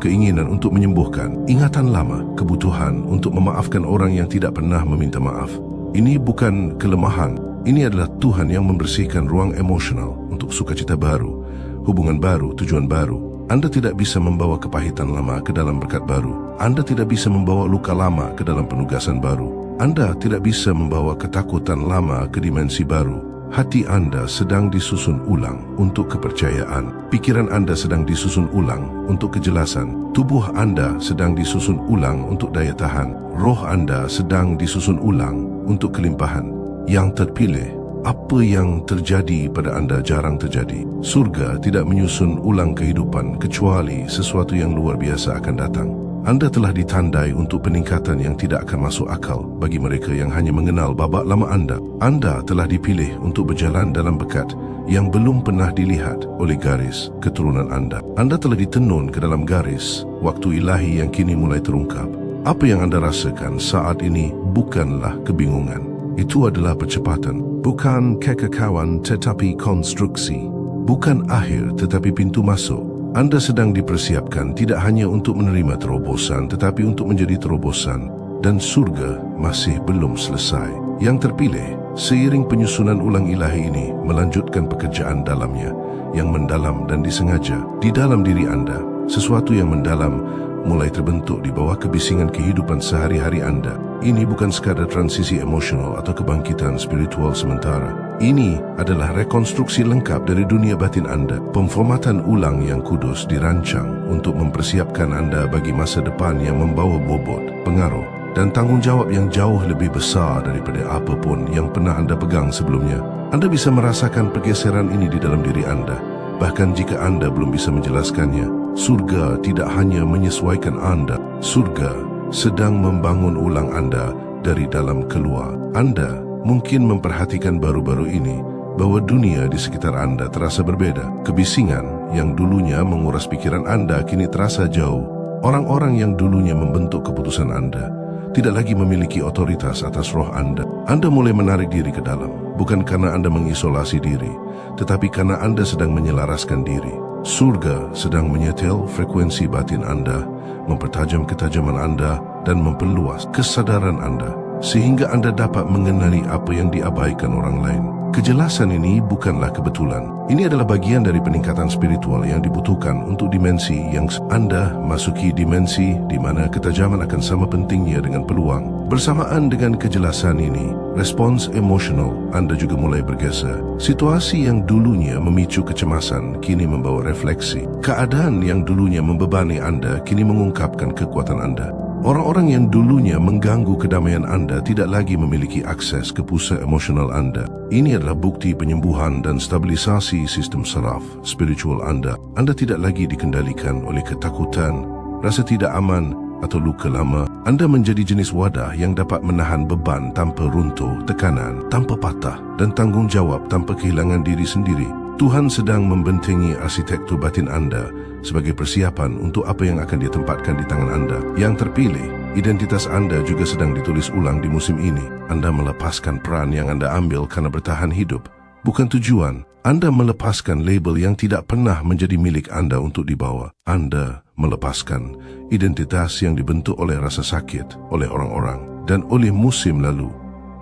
keinginan untuk menyembuhkan, ingatan lama, kebutuhan untuk memaafkan orang yang tidak pernah meminta maaf. Ini bukan kelemahan, ini adalah Tuhan yang membersihkan ruang emosional untuk sukacita baru, hubungan baru, tujuan baru. Anda tidak bisa membawa kepahitan lama ke dalam berkat baru. Anda tidak bisa membawa luka lama ke dalam penugasan baru. Anda tidak bisa membawa ketakutan lama ke dimensi baru. Hati Anda sedang disusun ulang untuk kepercayaan. Pikiran Anda sedang disusun ulang untuk kejelasan. Tubuh Anda sedang disusun ulang untuk daya tahan. Roh Anda sedang disusun ulang untuk kelimpahan. Yang terpilih, apa yang terjadi pada Anda jarang terjadi. Surga tidak menyusun ulang kehidupan kecuali sesuatu yang luar biasa akan datang. Anda telah ditandai untuk peningkatan yang tidak akan masuk akal bagi mereka yang hanya mengenal babak lama Anda. Anda telah dipilih untuk berjalan dalam berkat yang belum pernah dilihat oleh garis keturunan Anda. Anda telah ditenun ke dalam garis waktu ilahi yang kini mulai terungkap. Apa yang Anda rasakan saat ini bukanlah kebingungan. Itu adalah percepatan, bukan kekacauan tetapi konstruksi. Bukan akhir tetapi pintu masuk. Anda sedang dipersiapkan tidak hanya untuk menerima terobosan tetapi untuk menjadi terobosan, dan surga masih belum selesai. Yang terpilih, seiring penyusunan ulang ilahi ini melanjutkan pekerjaan dalamnya yang mendalam dan disengaja. Di dalam diri Anda, sesuatu yang mendalam mulai terbentuk di bawah kebisingan kehidupan sehari-hari Anda. Ini bukan sekadar transisi emosional atau kebangkitan spiritual sementara. Ini adalah rekonstruksi lengkap dari dunia batin Anda. Pemformatan ulang yang kudus dirancang untuk mempersiapkan Anda bagi masa depan yang membawa bobot, pengaruh, dan tanggung jawab yang jauh lebih besar daripada apapun yang pernah Anda pegang sebelumnya. Anda bisa merasakan pergeseran ini di dalam diri Anda. Bahkan jika Anda belum bisa menjelaskannya, surga tidak hanya menyesuaikan Anda. Surga sedang membangun ulang Anda dari dalam keluar. Anda mungkin memperhatikan baru-baru ini bahwa dunia di sekitar Anda terasa berbeda. Kebisingan yang dulunya menguras pikiran Anda kini terasa jauh. Orang-orang yang dulunya membentuk keputusan Anda tidak lagi memiliki otoritas atas roh Anda. Anda mulai menarik diri ke dalam, bukan karena Anda mengisolasi diri, tetapi karena Anda sedang menyelaraskan diri. Surga sedang menyetel frekuensi batin Anda, mempertajam ketajaman Anda, dan memperluas kesadaran Anda, sehingga Anda dapat mengenali apa yang diabaikan orang lain. Kejelasan ini bukanlah kebetulan. Ini adalah bagian dari peningkatan spiritual yang dibutuhkan untuk dimensi yang Anda masuki dimensi di mana ketajaman akan sama pentingnya dengan peluang. Bersamaan dengan kejelasan ini, respons emosional Anda juga mulai bergeser. Situasi yang dulunya memicu kecemasan kini membawa refleksi. Keadaan yang dulunya membebani Anda kini mengungkapkan kekuatan Anda. Orang-orang yang dulunya mengganggu kedamaian Anda tidak lagi memiliki akses ke pusat emosional Anda. Ini adalah bukti penyembuhan dan stabilisasi sistem saraf spiritual Anda. Anda tidak lagi dikendalikan oleh ketakutan, rasa tidak aman atau luka lama. Anda menjadi jenis wadah yang dapat menahan beban tanpa runtuh, tekanan tanpa patah, dan tanggungjawab tanpa kehilangan diri sendiri. Tuhan sedang membentengi arsitektur batin Anda sebagai persiapan untuk apa yang akan Dia tempatkan di tangan Anda. Yang terpilih, identitas Anda juga sedang ditulis ulang di musim ini. Anda melepaskan peran yang Anda ambil karena bertahan hidup, bukan tujuan. Anda melepaskan label yang tidak pernah menjadi milik Anda untuk dibawa. Anda melepaskan identitas yang dibentuk oleh rasa sakit, oleh orang-orang, dan oleh musim lalu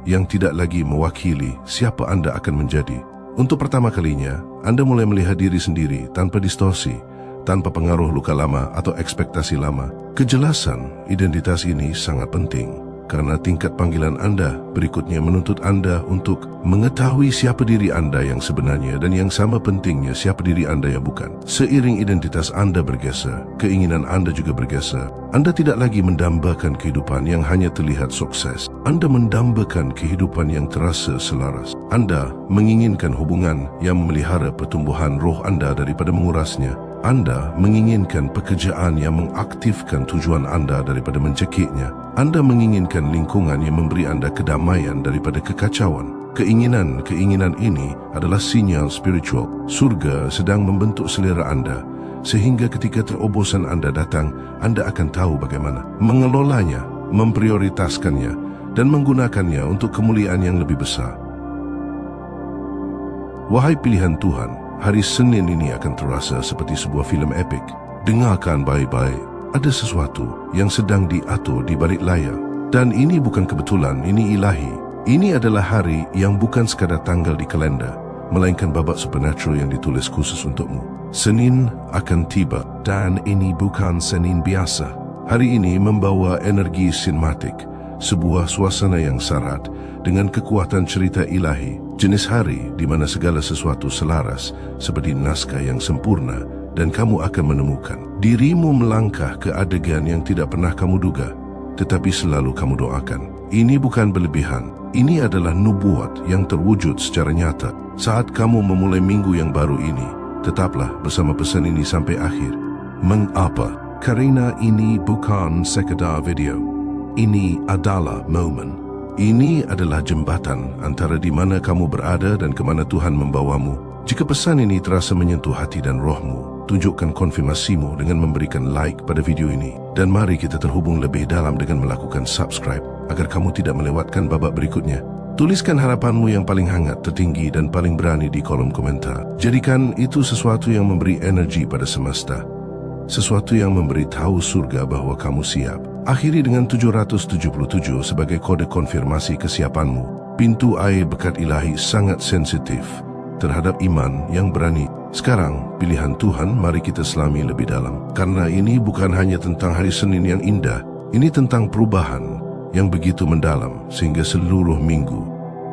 yang tidak lagi mewakili siapa Anda akan menjadi. Untuk pertama kalinya, Anda mulai melihat diri sendiri tanpa distorsi, tanpa pengaruh luka lama atau ekspektasi lama. Kejelasan identitas ini sangat penting karena tingkat panggilan Anda berikutnya menuntut Anda untuk mengetahui siapa diri Anda yang sebenarnya dan yang sama pentingnya siapa diri Anda yang bukan. Seiring identitas Anda bergeser, keinginan Anda juga bergeser. Anda tidak lagi mendambakan kehidupan yang hanya terlihat sukses. Anda mendambakan kehidupan yang terasa selaras. Anda menginginkan hubungan yang memelihara pertumbuhan roh Anda daripada mengurasnya. Anda menginginkan pekerjaan yang mengaktifkan tujuan Anda daripada mencekiknya. Anda menginginkan lingkungan yang memberi Anda kedamaian daripada kekacauan. Keinginan-keinginan ini adalah sinyal spiritual. Surga sedang membentuk selera Anda, sehingga ketika terobosan Anda datang, Anda akan tahu bagaimana mengelolanya, memprioritaskannya, dan menggunakannya untuk kemuliaan yang lebih besar. Wahai pilihan Tuhan, hari Senin ini akan terasa seperti sebuah filem epik. Dengarkan baik-baik. Ada sesuatu yang sedang diatur di balik layar. Dan ini bukan kebetulan, ini ilahi. Ini adalah hari yang bukan sekadar tanggal di kalender, melainkan babak supernatural yang ditulis khusus untukmu. Senin akan tiba, dan ini bukan Senin biasa. Hari ini membawa energi sinematik, sebuah suasana yang syarat dengan kekuatan cerita ilahi. Jenis hari di mana segala sesuatu selaras seperti naskah yang sempurna, dan kamu akan menemukan dirimu melangkah ke adegan yang tidak pernah kamu duga, tetapi selalu kamu doakan. Ini bukan berlebihan. Ini adalah nubuat yang terwujud secara nyata. Saat kamu memulai minggu yang baru ini, tetaplah bersama pesan ini sampai akhir. Mengapa? Karena ini bukan sekadar video. Ini adalah momen. Ini adalah jembatan antara di mana kamu berada dan ke mana Tuhan membawamu. Jika pesan ini terasa menyentuh hati dan rohmu, tunjukkan konfirmasimu dengan memberikan like pada video ini. Dan mari kita terhubung lebih dalam dengan melakukan subscribe agar kamu tidak melewatkan babak berikutnya. Tuliskan harapanmu yang paling hangat, tertinggi dan paling berani di kolom komentar. Jadikan itu sesuatu yang memberi energi pada semesta. Sesuatu yang memberitahu surga bahwa kamu siap. Akhiri dengan 777 sebagai kode konfirmasi kesiapanmu. Pintu air berkat ilahi sangat sensitif terhadap iman yang berani. Sekarang, pilihan Tuhan, mari kita selami lebih dalam. Karena ini bukan hanya tentang hari Senin yang indah. Ini tentang perubahan yang begitu mendalam sehingga seluruh minggu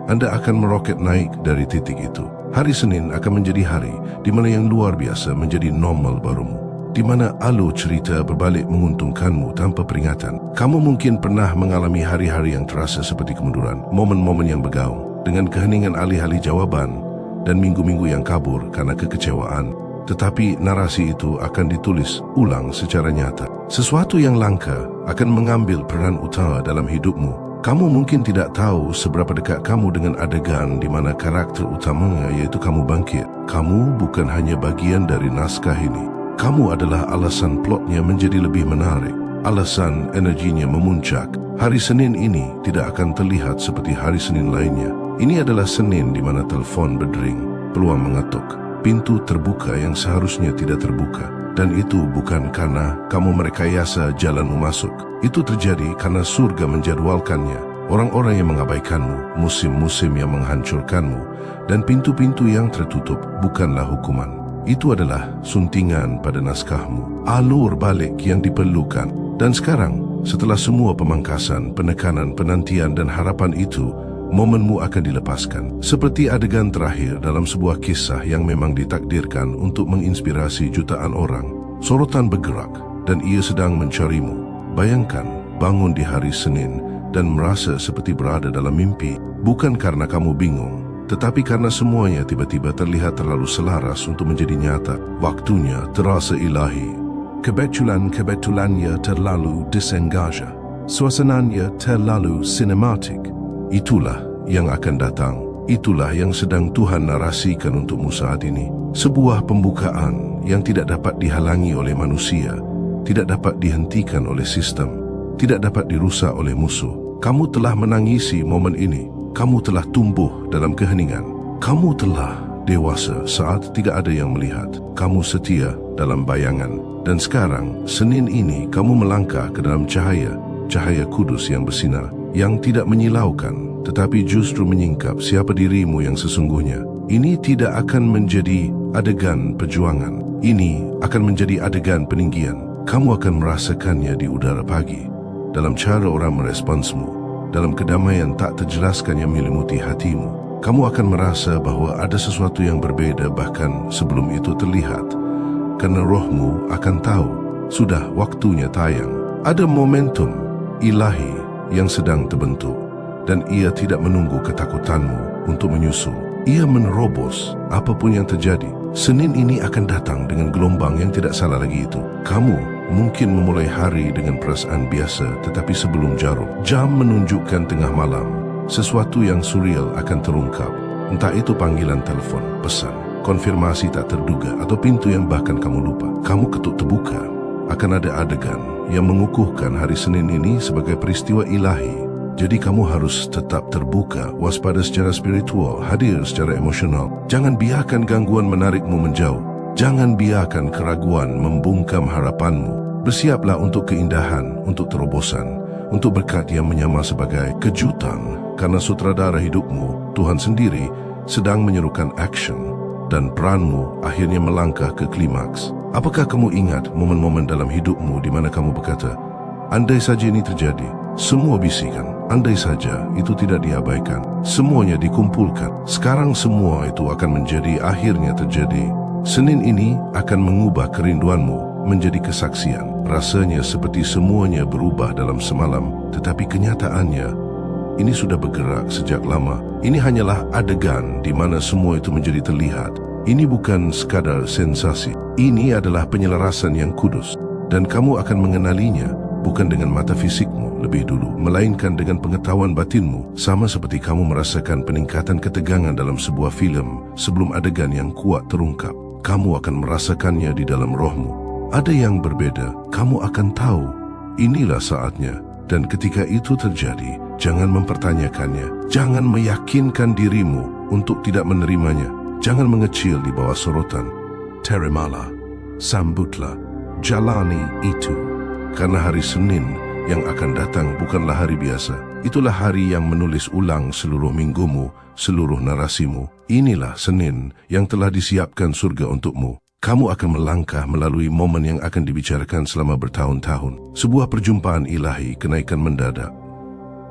Anda akan meroket naik dari titik itu. Hari Senin akan menjadi hari di mana yang luar biasa menjadi normal barumu, di mana alur cerita berbalik menguntungkanmu tanpa peringatan. Kamu mungkin pernah mengalami hari-hari yang terasa seperti kemunduran, momen-momen yang bergaung dengan keheningan alih-alih jawaban, dan minggu-minggu yang kabur karena kekecewaan. Tetapi narasi itu akan ditulis ulang secara nyata. Sesuatu yang langka akan mengambil peran utama dalam hidupmu. Kamu mungkin tidak tahu seberapa dekat kamu dengan adegan di mana karakter utamanya yaitu kamu bangkit. Kamu bukan hanya bagian dari naskah ini. Kamu adalah alasan plotnya menjadi lebih menarik, alasan energinya memuncak. Hari Senin ini tidak akan terlihat seperti hari Senin lainnya. Ini adalah Senin di mana telepon berdering, peluang mengetuk, pintu terbuka yang seharusnya tidak terbuka. Dan itu bukan karena kamu merekayasa jalanmu masuk. Itu terjadi karena surga menjadwalkannya. orang-orang yang mengabaikanmu, musim-musim yang menghancurkanmu, dan pintu-pintu yang tertutup bukanlah hukuman. Itu adalah suntingan pada naskahmu, alur balik yang diperlukan. Dan sekarang, setelah semua pemangkasan, penekanan, penantian dan harapan itu, momenmu akan dilepaskan. Seperti adegan terakhir dalam sebuah kisah yang memang ditakdirkan untuk menginspirasi jutaan orang. Sorotan bergerak dan ia sedang mencarimu. Bayangkan, bangun di hari Senin dan merasa seperti berada dalam mimpi, bukan karena kamu bingung, tetapi karena semuanya tiba-tiba terlihat terlalu selaras untuk menjadi nyata. Waktunya terasa ilahi. Kebetulannya terlalu disengaja. Suasananya terlalu sinematik. Itulah yang akan datang. Itulah yang sedang Tuhan narasikan untukmu saat ini. Sebuah pembukaan yang tidak dapat dihalangi oleh manusia, tidak dapat dihentikan oleh sistem, tidak dapat dirusak oleh musuh. Kamu telah menangisi momen ini. Kamu telah tumbuh dalam keheningan. Kamu telah dewasa saat tidak ada yang melihat. Kamu setia dalam bayangan. Dan sekarang, Senin ini, kamu melangkah ke dalam cahaya kudus yang bersinar, yang tidak menyilaukan, tetapi justru menyingkap siapa dirimu yang sesungguhnya. Ini tidak akan menjadi adegan perjuangan. Ini akan menjadi adegan peninggian. Kamu akan merasakannya di udara pagi, dalam cara orang meresponsmu, dalam kedamaian tak terjelaskan yang menyelimuti hatimu. Kamu akan merasa bahwa ada sesuatu yang berbeda bahkan sebelum itu terlihat. Karena rohmu akan tahu, sudah waktunya tayang. Ada momentum ilahi yang sedang terbentuk, dan ia tidak menunggu ketakutanmu untuk menyusul. Ia menerobos apapun yang terjadi. Senin ini akan datang dengan gelombang yang tidak salah lagi itu. Kamu mungkin memulai hari dengan perasaan biasa, tetapi sebelum jarum jam menunjukkan tengah malam, sesuatu yang surreal akan terungkap. Entah itu panggilan telefon, pesan, konfirmasi tak terduga, atau pintu yang bahkan kamu lupa. Kamu ketuk terbuka. Akan ada adegan yang mengukuhkan hari Senin ini sebagai peristiwa ilahi. Jadi kamu harus tetap terbuka, waspada secara spiritual, hadir secara emosional. Jangan biarkan gangguan menarikmu menjauh. Jangan biarkan keraguan membungkam harapanmu. Bersiaplah untuk keindahan, untuk terobosan, untuk berkat yang menyamar sebagai kejutan. Karena sutradara hidupmu, Tuhan sendiri, sedang menyerukan action, dan peranmu akhirnya melangkah ke klimaks. Apakah kamu ingat momen-momen dalam hidupmu di mana kamu berkata, andai saja ini terjadi? Semua bisikan, andai saja itu tidak diabaikan. Semuanya dikumpulkan. Sekarang semua itu akan menjadi akhirnya terjadi. Senin ini akan mengubah kerinduanmu menjadi kesaksian. Rasanya seperti semuanya berubah dalam semalam, tetapi kenyataannya ini sudah bergerak sejak lama. Ini hanyalah adegan di mana semua itu menjadi terlihat. Ini bukan sekadar sensasi. Ini adalah penyelarasan yang kudus. Dan kamu akan mengenalinya bukan dengan mata fisikmu lebih dulu, melainkan dengan pengetahuan batinmu. Sama seperti kamu merasakan peningkatan ketegangan dalam sebuah filem sebelum adegan yang kuat terungkap. Kamu akan merasakannya di dalam rohmu. Ada yang berbeda. Kamu akan tahu inilah saatnya. Dan ketika itu terjadi, jangan mempertanyakannya. Jangan meyakinkan dirimu untuk tidak menerimanya. Jangan mengecil di bawah sorotan. Terimalah, sambutlah, jalani itu. Karena hari Senin yang akan datang bukanlah hari biasa. Itulah hari yang menulis ulang seluruh minggumu, seluruh narasimu. Inilah Senin yang telah disiapkan surga untukmu. Kamu akan melangkah melalui momen yang akan dibicarakan selama bertahun-tahun. Sebuah perjumpaan ilahi, kenaikan mendadak.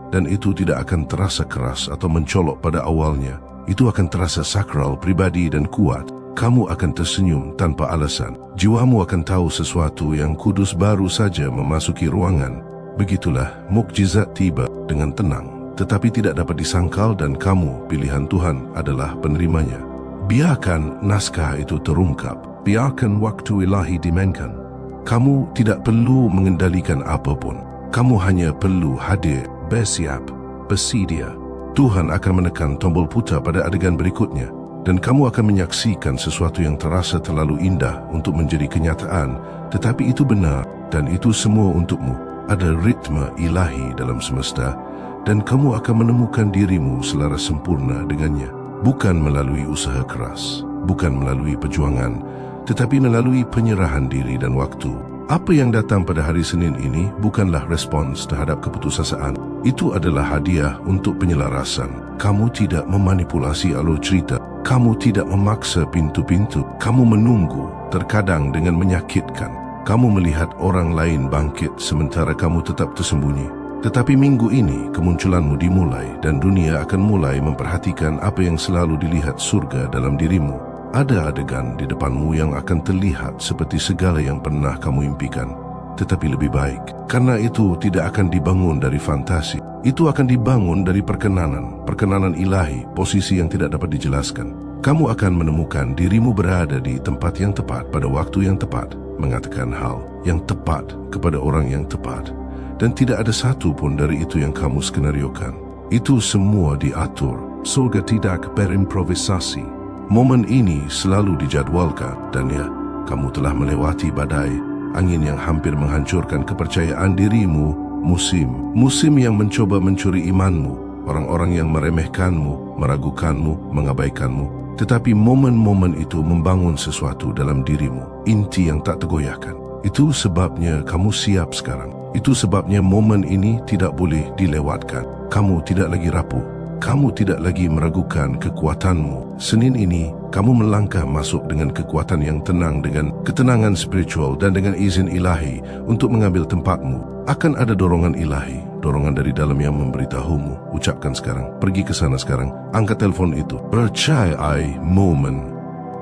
Dan itu tidak akan terasa keras atau mencolok pada awalnya. Itu akan terasa sakral, pribadi dan kuat. Kamu akan tersenyum tanpa alasan. Jiwamu akan tahu sesuatu yang kudus baru saja memasuki ruangan. Begitulah mukjizat tiba dengan tenang, tetapi tidak dapat disangkal, dan kamu, pilihan Tuhan, adalah penerimanya. Biarkan naskah itu terungkap. Biarkan waktu ilahi dimainkan. Kamu tidak perlu mengendalikan apapun. Kamu hanya perlu hadir, bersiap, bersedia. Tuhan akan menekan tombol putar pada adegan berikutnya, dan kamu akan menyaksikan sesuatu yang terasa terlalu indah untuk menjadi kenyataan, tetapi itu benar, dan itu semua untukmu. Ada ritme ilahi dalam semesta, dan kamu akan menemukan dirimu selaras sempurna dengannya. Bukan melalui usaha keras, bukan melalui perjuangan, tetapi melalui penyerahan diri dan waktu. Apa yang datang pada hari Senin ini bukanlah respons terhadap keputusasaan. Itu adalah hadiah untuk penyelarasan. Kamu tidak memanipulasi alur cerita. Kamu tidak memaksa pintu-pintu. Kamu menunggu, terkadang dengan menyakitkan. Kamu melihat orang lain bangkit sementara kamu tetap tersembunyi. Tetapi minggu ini kemunculanmu dimulai dan dunia akan mulai memperhatikan apa yang selalu dilihat surga dalam dirimu. Ada adegan di depanmu yang akan terlihat seperti segala yang pernah kamu impikan, tetapi lebih baik. Karena itu tidak akan dibangun dari fantasi. Itu akan dibangun dari perkenanan ilahi, posisi yang tidak dapat dijelaskan. Kamu akan menemukan dirimu berada di tempat yang tepat pada waktu yang tepat, mengatakan hal yang tepat kepada orang yang tepat. Dan tidak ada satu pun dari itu yang kamu skenariokan. Itu semua diatur. Surga tidak berimprovisasi. Momen ini selalu dijadwalkan dan ya, kamu telah melewati badai, angin yang hampir menghancurkan kepercayaan dirimu, musim yang mencoba mencuri imanmu, orang-orang yang meremehkanmu, meragukanmu, mengabaikanmu. Tetapi momen-momen itu membangun sesuatu dalam dirimu, inti yang tak tergoyahkan. Itu sebabnya kamu siap sekarang. Itu sebabnya momen ini tidak boleh dilewatkan. Kamu tidak lagi rapuh. Kamu tidak lagi meragukan kekuatanmu. Senin ini, kamu melangkah masuk dengan kekuatan yang tenang, dengan ketenangan spiritual dan dengan izin ilahi untuk mengambil tempatmu. Akan ada dorongan ilahi, dorongan dari dalam yang memberitahumu. Ucapkan sekarang, pergi ke sana sekarang, angkat telefon itu. Percayai momen.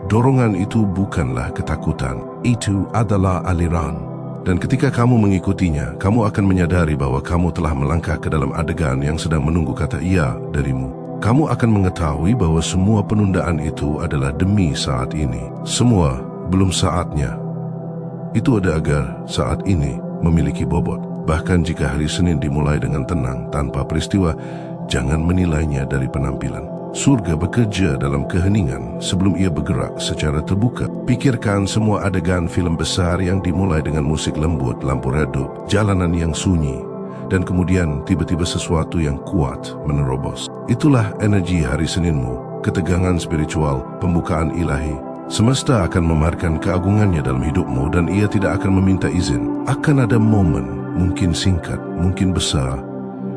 Dorongan itu bukanlah ketakutan, itu adalah aliran. Dan ketika kamu mengikutinya, kamu akan menyadari bahwa kamu telah melangkah ke dalam adegan yang sedang menunggu kata iya darimu. Kamu akan mengetahui bahwa semua penundaan itu adalah demi saat ini. Semua belum saatnya. Itu ada agar saat ini memiliki bobot. Bahkan jika hari Senin dimulai dengan tenang, tanpa peristiwa, jangan menilainya dari penampilan. Surga bekerja dalam keheningan sebelum ia bergerak secara terbuka. Pikirkan semua adegan filem besar yang dimulai dengan musik lembut, lampu redup, jalanan yang sunyi, dan kemudian tiba-tiba sesuatu yang kuat menerobos. Itulah energi hari Seninmu, ketegangan spiritual, pembukaan ilahi. Semesta akan memamerkan keagungannya dalam hidupmu dan ia tidak akan meminta izin. Akan ada momen, mungkin singkat, mungkin besar,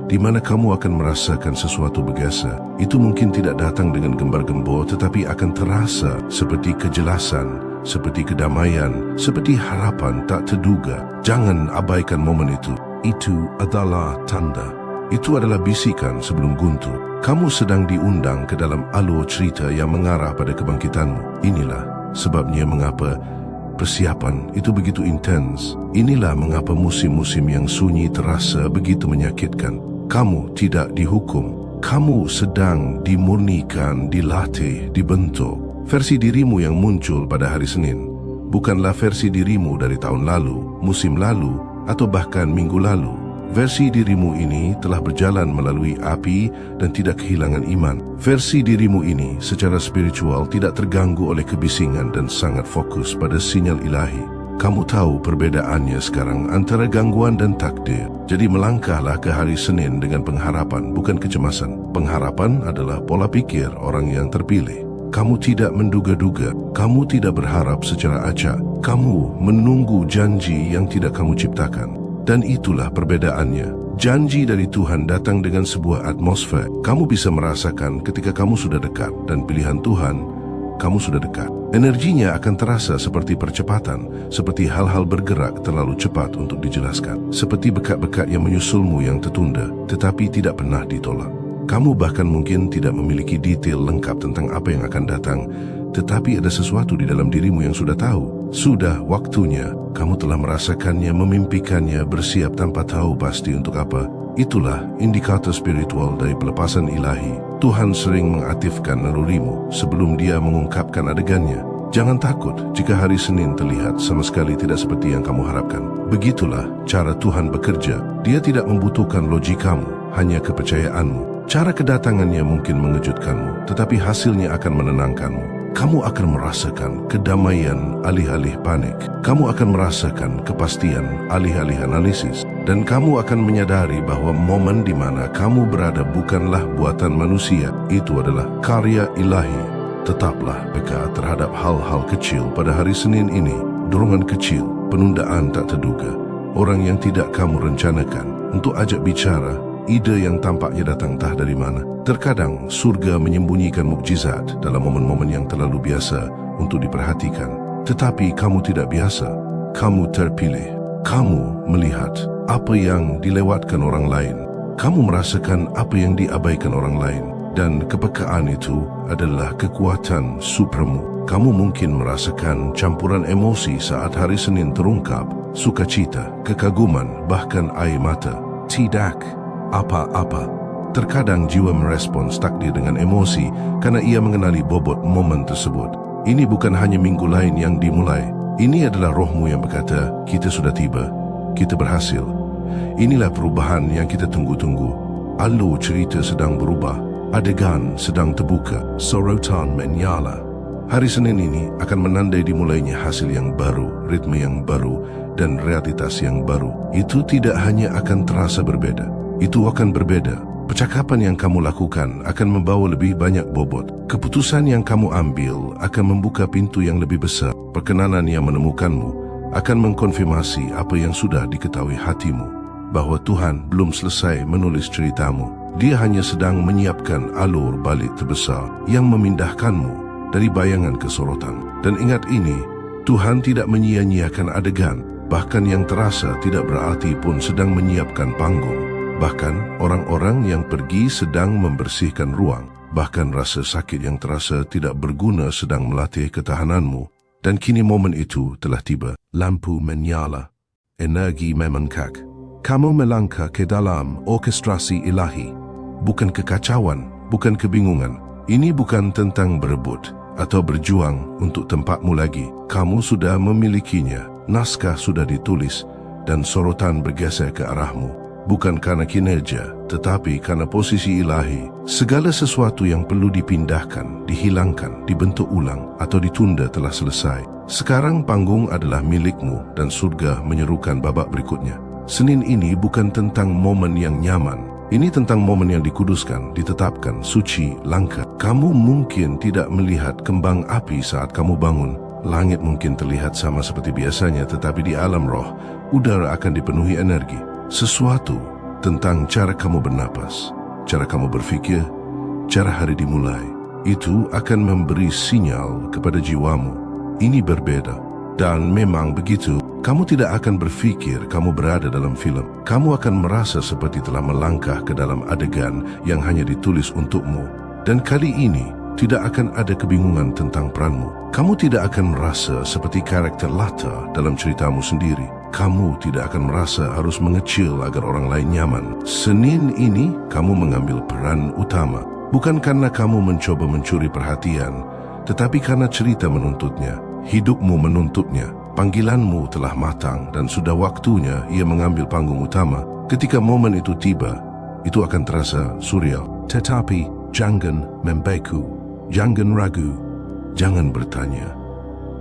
di mana kamu akan merasakan sesuatu bergeser. Itu mungkin tidak datang dengan gembar-gembor, tetapi akan terasa seperti kejelasan, seperti kedamaian, seperti harapan tak terduga. Jangan abaikan momen itu. Itu adalah tanda. Itu adalah bisikan sebelum guntur. Kamu sedang diundang ke dalam alur cerita yang mengarah pada kebangkitanmu. Inilah sebabnya mengapa persiapan itu begitu intens. Inilah mengapa musim-musim yang sunyi terasa begitu menyakitkan. Kamu tidak dihukum. Kamu sedang dimurnikan, dilatih, dibentuk. Versi dirimu yang muncul pada hari Senin bukanlah versi dirimu dari tahun lalu, musim lalu, atau bahkan minggu lalu. Versi dirimu ini telah berjalan melalui api dan tidak kehilangan iman. Versi dirimu ini secara spiritual tidak terganggu oleh kebisingan dan sangat fokus pada sinyal ilahi. Kamu tahu perbedaannya sekarang antara gangguan dan takdir. Jadi melangkahlah ke hari Senin dengan pengharapan, bukan kecemasan. Pengharapan adalah pola pikir orang yang terpilih. Kamu tidak menduga-duga, kamu tidak berharap secara acak. Kamu menunggu janji yang tidak kamu ciptakan. Dan itulah perbedaannya. Janji dari Tuhan datang dengan sebuah atmosfer. Kamu bisa merasakan ketika kamu sudah dekat, dan pilihan Tuhan, kamu sudah dekat. Energinya akan terasa seperti percepatan, seperti hal-hal bergerak terlalu cepat untuk dijelaskan, seperti bekat-bekat yang menyusulmu yang tertunda, tetapi tidak pernah ditolak. Kamu bahkan mungkin tidak memiliki detail lengkap tentang apa yang akan datang, tetapi ada sesuatu di dalam dirimu yang sudah tahu. Sudah waktunya, kamu telah merasakannya, memimpikannya, bersiap tanpa tahu pasti untuk apa. Itulah indikator spiritual dari pelepasan ilahi. Tuhan sering mengaktifkan nalurimu sebelum dia mengungkapkan adegannya. Jangan takut jika hari Senin terlihat sama sekali tidak seperti yang kamu harapkan. Begitulah cara Tuhan bekerja. Dia tidak membutuhkan logikamu, hanya kepercayaanmu. Cara kedatangannya mungkin mengejutkanmu, tetapi hasilnya akan menenangkanmu. Kamu akan merasakan kedamaian alih-alih panik. Kamu akan merasakan kepastian alih-alih analisis. Dan kamu akan menyadari bahwa momen di mana kamu berada bukanlah buatan manusia. Itu adalah karya ilahi. Tetaplah peka terhadap hal-hal kecil pada hari Senin ini. Dorongan kecil, penundaan tak terduga, orang yang tidak kamu rencanakan untuk ajak bicara, ide yang tampaknya datang entah dari mana. Terkadang surga menyembunyikan mukjizat dalam momen-momen yang terlalu biasa untuk diperhatikan. Tetapi kamu tidak biasa, kamu terpilih. Kamu melihat apa yang dilewatkan orang lain. Kamu merasakan apa yang diabaikan orang lain. Dan kepekaan itu adalah kekuatan supremu. Kamu mungkin merasakan campuran emosi saat hari Senin terungkap, sukacita, kekaguman, bahkan air mata. Tidak apa-apa. Terkadang jiwa merespons takdir dengan emosi karena ia mengenali bobot momen tersebut. Ini bukan hanya minggu lain yang dimulai. Ini adalah rohmu yang berkata, kita sudah tiba, kita berhasil. Inilah perubahan yang kita tunggu-tunggu. Alur cerita sedang berubah, adegan sedang terbuka, sorotan menyala. Hari Senin ini akan menandai dimulainya hasil yang baru, ritme yang baru, dan realitas yang baru. Itu tidak hanya akan terasa berbeda, itu akan berbeda. Percakapan yang kamu lakukan akan membawa lebih banyak bobot. Keputusan yang kamu ambil akan membuka pintu yang lebih besar. Perkenanan yang menemukanmu akan mengkonfirmasi apa yang sudah diketahui hatimu, bahwa Tuhan belum selesai menulis ceritamu. Dia hanya sedang menyiapkan alur balik terbesar yang memindahkanmu dari bayangan ke sorotan. Dan ingat ini, Tuhan tidak menyia-nyiakan adegan, bahkan yang terasa tidak berarti pun sedang menyiapkan panggung. Bahkan orang-orang yang pergi sedang membersihkan ruang. Bahkan rasa sakit yang terasa tidak berguna sedang melatih ketahananmu. Dan kini momen itu telah tiba. Lampu menyala, energi membengkak. Kamu melangkah ke dalam orkestrasi ilahi. Bukan kekacauan, bukan kebingungan. Ini bukan tentang berebut atau berjuang untuk tempatmu lagi. Kamu sudah memilikinya. Naskah sudah ditulis dan sorotan bergeser ke arahmu. Bukan karena kinerja, tetapi karena posisi ilahi. Segala sesuatu yang perlu dipindahkan, dihilangkan, dibentuk ulang, atau ditunda telah selesai. Sekarang panggung adalah milikmu dan surga menyerukan babak berikutnya. Senin ini bukan tentang momen yang nyaman. Ini tentang momen yang dikuduskan, ditetapkan, suci, langka. Kamu mungkin tidak melihat kembang api saat kamu bangun. Langit mungkin terlihat sama seperti biasanya, tetapi di alam roh, udara akan dipenuhi energi. Sesuatu tentang cara kamu bernapas, cara kamu berfikir, cara hari dimulai. Itu akan memberi sinyal kepada jiwamu. Ini berbeda. Dan memang begitu, kamu tidak akan berfikir kamu berada dalam film. Kamu akan merasa seperti telah melangkah ke dalam adegan yang hanya ditulis untukmu. Dan kali ini, tidak akan ada kebingungan tentang peranmu. Kamu tidak akan merasa seperti karakter latar dalam ceritamu sendiri. Kamu tidak akan merasa harus mengecil agar orang lain nyaman. Senin ini, kamu mengambil peran utama. Bukan karena kamu mencoba mencuri perhatian, tetapi karena cerita menuntutnya. Hidupmu menuntutnya. Panggilanmu telah matang dan sudah waktunya ia mengambil panggung utama. Ketika momen itu tiba, itu akan terasa surreal. Tetapi jangan membeku, jangan ragu, jangan bertanya,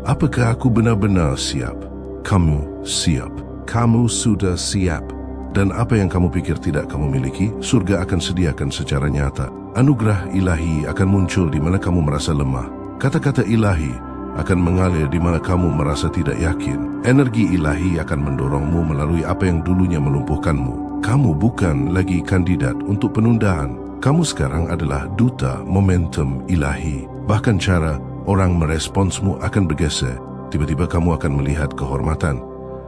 apakah aku benar-benar siap? Kamu siap. Kamu sudah siap. Dan apa yang kamu pikir tidak kamu miliki, surga akan sediakan secara nyata. Anugerah ilahi akan muncul di mana kamu merasa lemah. Kata-kata ilahi akan mengalir di mana kamu merasa tidak yakin. Energi ilahi akan mendorongmu melalui apa yang dulunya melumpuhkanmu. Kamu bukan lagi kandidat untuk penundaan. Kamu sekarang adalah duta momentum ilahi. Bahkan cara orang meresponsmu akan bergeser. Tiba-tiba kamu akan melihat kehormatan.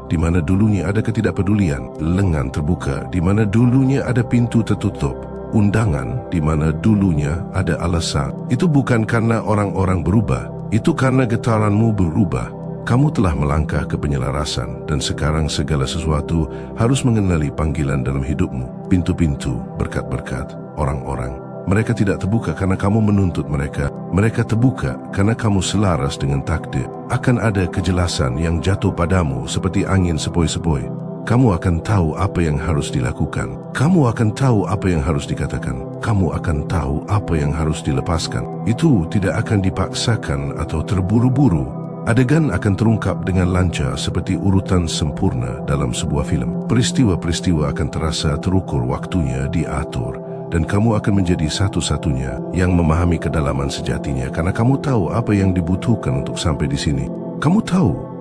Di mana dulunya ada ketidakpedulian, lengan terbuka. Di mana dulunya ada pintu tertutup. Undangan di mana dulunya ada alasan. Itu bukan karena orang-orang berubah. Itu karena getaranmu berubah. Kamu telah melangkah ke penyelarasan dan sekarang segala sesuatu harus mengenali panggilan dalam hidupmu. Pintu-pintu, berkat-berkat, orang-orang. Mereka tidak terbuka karena kamu menuntut mereka. Mereka terbuka karena kamu selaras dengan takdir. Akan ada kejelasan yang jatuh padamu seperti angin sepoi-sepoi. Kamu akan tahu apa yang harus dilakukan. Kamu akan tahu apa yang harus dikatakan. Kamu akan tahu apa yang harus dilepaskan. Itu tidak akan dipaksakan atau terburu-buru. Adegan akan terungkap dengan lancar seperti urutan sempurna dalam sebuah film. Peristiwa-peristiwa akan terasa terukur waktunya diatur. Dan kamu akan menjadi satu-satunya yang memahami kedalaman sejatinya karena kamu tahu apa yang dibutuhkan untuk sampai di sini. Kamu tahu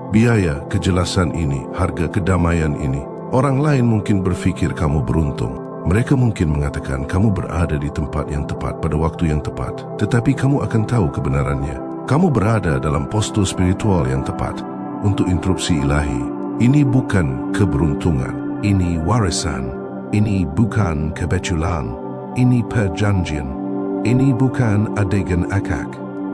biaya kejelasan ini, harga kedamaian ini. Orang lain mungkin berfikir kamu beruntung. Mereka mungkin mengatakan kamu berada di tempat yang tepat pada waktu yang tepat. Tetapi kamu akan tahu kebenarannya. Kamu berada dalam postur spiritual yang tepat untuk interupsi ilahi. Ini bukan keberuntungan. Ini warisan. Ini bukan kebetulan. Ini perjanjian. Ini bukan adegan akak.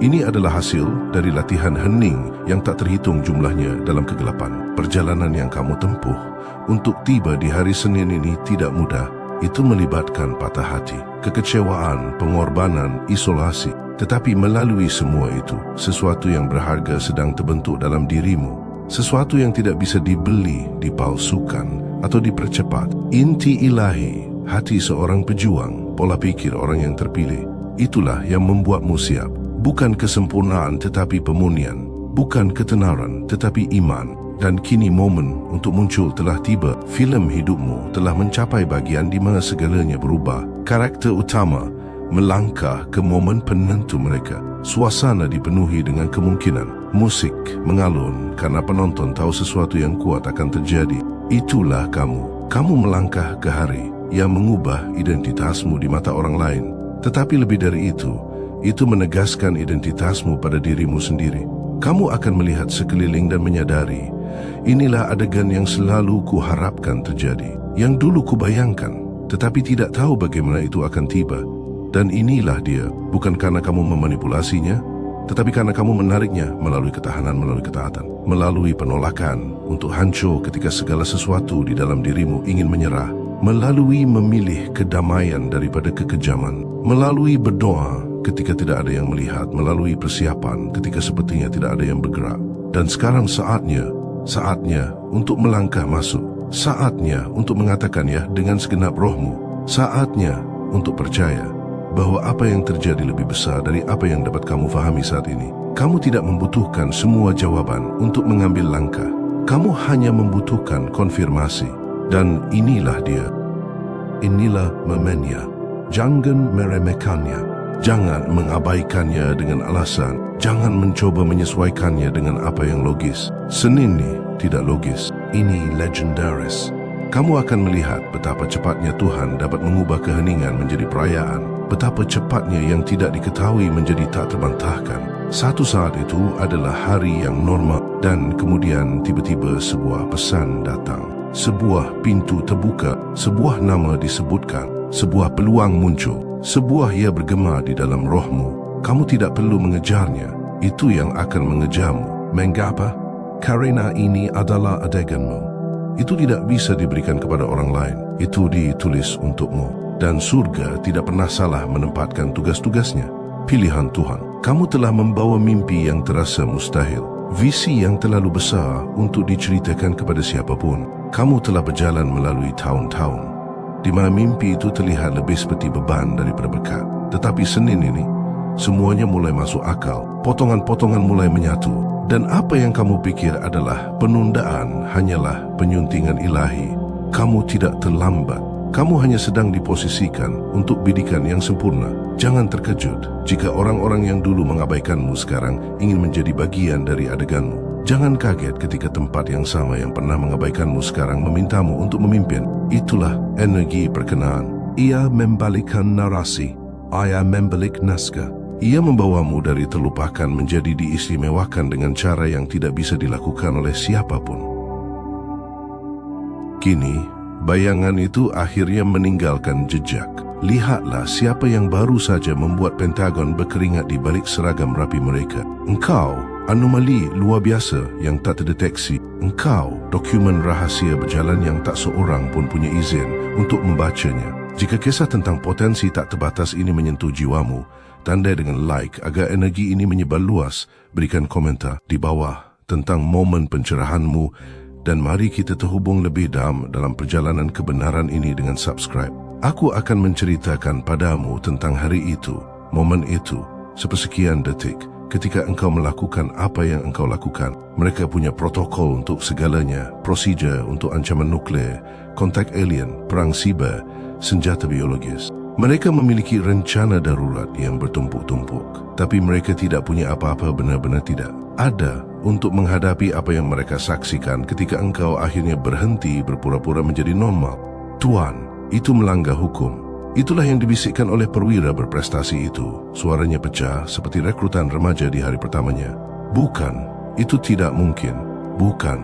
Ini adalah hasil dari latihan hening yang tak terhitung jumlahnya dalam kegelapan. Perjalanan yang kamu tempuh untuk tiba di hari Senin ini tidak mudah. Itu melibatkan patah hati, kekecewaan, pengorbanan, isolasi. Tetapi melalui semua itu, sesuatu yang berharga sedang terbentuk dalam dirimu. Sesuatu yang tidak bisa dibeli, dipalsukan, atau dipercepat. Inti ilahi, hati seorang pejuang, pola pikir orang yang terpilih. Itulah yang membuatmu siap. Bukan kesempurnaan tetapi pemunian. Bukan ketenaran tetapi iman. Dan kini momen untuk muncul telah tiba. Filem hidupmu telah mencapai bagian di mana segalanya berubah. Karakter utama melangkah ke momen penentu mereka. Suasana dipenuhi dengan kemungkinan. Musik mengalun karena penonton tahu sesuatu yang kuat akan terjadi. Itulah kamu. Kamu melangkah ke hari yang mengubah identitasmu di mata orang lain. Tetapi lebih dari itu menegaskan identitasmu pada dirimu sendiri. Kamu akan melihat sekeliling dan menyadari, inilah adegan yang selalu kuharapkan terjadi. Yang dulu kubayangkan, tetapi tidak tahu bagaimana itu akan tiba. Dan inilah dia, bukan karena kamu memanipulasinya, tetapi karena kamu menariknya melalui ketahanan, melalui ketaatan, melalui penolakan untuk hancur ketika segala sesuatu di dalam dirimu ingin menyerah, melalui memilih kedamaian daripada kekejaman, melalui berdoa ketika tidak ada yang melihat, melalui persiapan ketika sepertinya tidak ada yang bergerak. Dan sekarang saatnya untuk melangkah masuk. Saatnya untuk mengatakan ya dengan segenap rohmu. Saatnya untuk percaya bahwa apa yang terjadi lebih besar dari apa yang dapat kamu fahami saat ini. Kamu tidak membutuhkan semua jawaban untuk mengambil langkah. Kamu hanya membutuhkan konfirmasi. Dan inilah dia. Inilah momennya. Jangan meremehkannya. Jangan mengabaikannya dengan alasan. Jangan mencoba menyesuaikannya dengan apa yang logis. Senin ini tidak logis. Ini legendaris. Kamu akan melihat betapa cepatnya Tuhan dapat mengubah keheningan menjadi perayaan. Betapa cepatnya yang tidak diketahui menjadi tak terbantahkan. Satu saat itu adalah hari yang normal. Dan kemudian tiba-tiba sebuah pesan datang. Sebuah pintu terbuka. Sebuah nama disebutkan. Sebuah peluang muncul. Sebuah ia bergema di dalam rohmu. Kamu tidak perlu mengejarnya. Itu yang akan mengejarmu. Mengapa? Karena ini adalah adeganmu. Itu tidak bisa diberikan kepada orang lain. Itu ditulis untukmu. Dan surga tidak pernah salah menempatkan tugas-tugasnya. Pilihan Tuhan. Kamu telah membawa mimpi yang terasa mustahil. Visi yang terlalu besar untuk diceritakan kepada siapapun. Kamu telah berjalan melalui tahun-tahun di mana mimpi itu terlihat lebih seperti beban daripada berkat. Tetapi Senin ini, semuanya mulai masuk akal. Potongan-potongan mulai menyatu. Dan apa yang kamu pikir adalah penundaan hanyalah penyuntingan ilahi. Kamu tidak terlambat. Kamu hanya sedang diposisikan untuk bidikan yang sempurna. Jangan terkejut jika orang-orang yang dulu mengabaikanmu sekarang ingin menjadi bagian dari adeganmu. Jangan kaget ketika tempat yang sama yang pernah mengabaikanmu sekarang memintamu untuk memimpin. Itulah energi perkenaan. Ia membalikkan narasi. Ia membalik naskah. Ia membawamu dari terlupakan menjadi diistimewakan dengan cara yang tidak bisa dilakukan oleh siapapun. Kini, bayangan itu akhirnya meninggalkan jejak. Lihatlah siapa yang baru saja membuat Pentagon berkeringat di balik seragam rapi mereka. Engkau, anomali luar biasa yang tak terdeteksi. Engkau, dokumen rahasia berjalan yang tak seorang pun punya izin untuk membacanya. Jika kisah tentang potensi tak terbatas ini menyentuh jiwamu, tandai dengan like agar energi ini menyebar luas. Berikan komentar di bawah tentang momen pencerahanmu dan mari kita terhubung lebih dalam perjalanan kebenaran ini dengan subscribe. Aku akan menceritakan padamu tentang hari itu, momen itu, sepersekian detik. Ketika engkau melakukan apa yang engkau lakukan, mereka punya protokol untuk segalanya, prosedur untuk ancaman nuklear, kontak alien, perang siber, senjata biologis. Mereka memiliki rencana darurat yang bertumpuk-tumpuk, tapi mereka tidak punya apa-apa, benar-benar tidak. Ada untuk menghadapi apa yang mereka saksikan ketika engkau akhirnya berhenti berpura-pura menjadi normal. Tuan, itu melanggar hukum. Itulah yang dibisikkan oleh perwira berprestasi itu. Suaranya pecah seperti rekrutan remaja di hari pertamanya. Bukan, itu tidak mungkin. Bukan,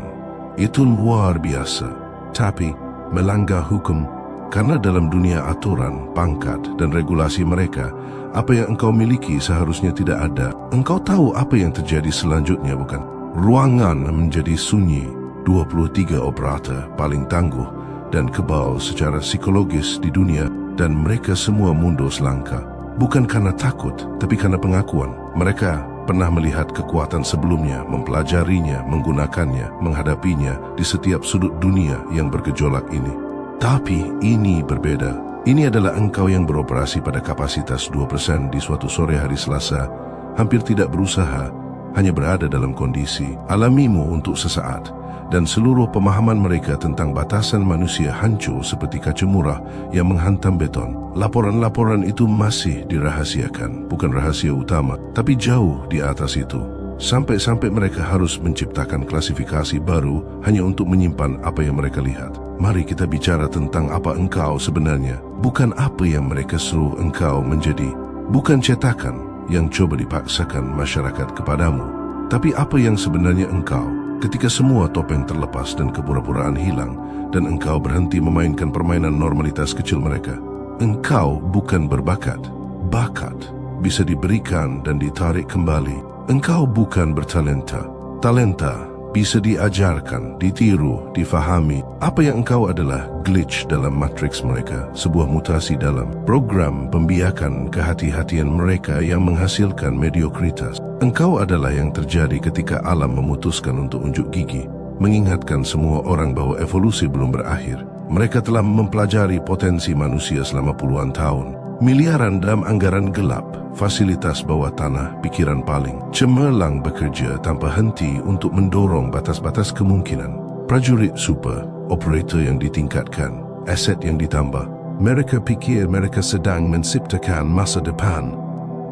itu luar biasa. Tapi, melanggar hukum, karena dalam dunia aturan, pangkat dan regulasi mereka, apa yang engkau miliki seharusnya tidak ada. Engkau tahu apa yang terjadi selanjutnya, bukan? Ruangan menjadi sunyi. 23 operator paling tangguh dan kebal secara psikologis di dunia, dan mereka semua mundur selangkah. Bukan karena takut, tapi karena pengakuan. Mereka pernah melihat kekuatan sebelumnya, mempelajarinya, menggunakannya, menghadapinya di setiap sudut dunia yang bergejolak ini. Tapi ini berbeda. Ini adalah engkau yang beroperasi pada kapasitas 2% di suatu sore hari Selasa, hampir tidak berusaha, hanya berada dalam kondisi alamimu untuk sesaat, dan seluruh pemahaman mereka tentang batasan manusia hancur seperti kaca murah yang menghantam beton. Laporan-laporan itu masih dirahasiakan, bukan rahasia utama, tapi jauh di atas itu. Sampai-sampai mereka harus menciptakan klasifikasi baru hanya untuk menyimpan apa yang mereka lihat. Mari kita bicara tentang apa engkau sebenarnya, bukan apa yang mereka suruh engkau menjadi. Bukan cetakan yang coba dipaksakan masyarakat kepadamu, tapi apa yang sebenarnya engkau ketika semua topeng terlepas dan kepura-puraan hilang, dan engkau berhenti memainkan permainan normalitas kecil mereka. Engkau bukan berbakat. Bakat bisa diberikan dan ditarik kembali. Engkau bukan bertalenta. Talenta bisa diajarkan, ditiru, difahami. Apa yang engkau adalah glitch dalam matriks mereka, sebuah mutasi dalam program pembiakan kehati-hatian mereka yang menghasilkan mediokritas. Engkau adalah yang terjadi ketika alam memutuskan untuk unjuk gigi, mengingatkan semua orang bahwa evolusi belum berakhir. Mereka telah mempelajari potensi manusia selama puluhan tahun. Miliaran dalam anggaran gelap, fasilitas bawah tanah, pikiran paling cemerlang bekerja tanpa henti untuk mendorong batas-batas kemungkinan. Prajurit super, operator yang ditingkatkan, aset yang ditambah. Mereka pikir mereka sedang menciptakan masa depan.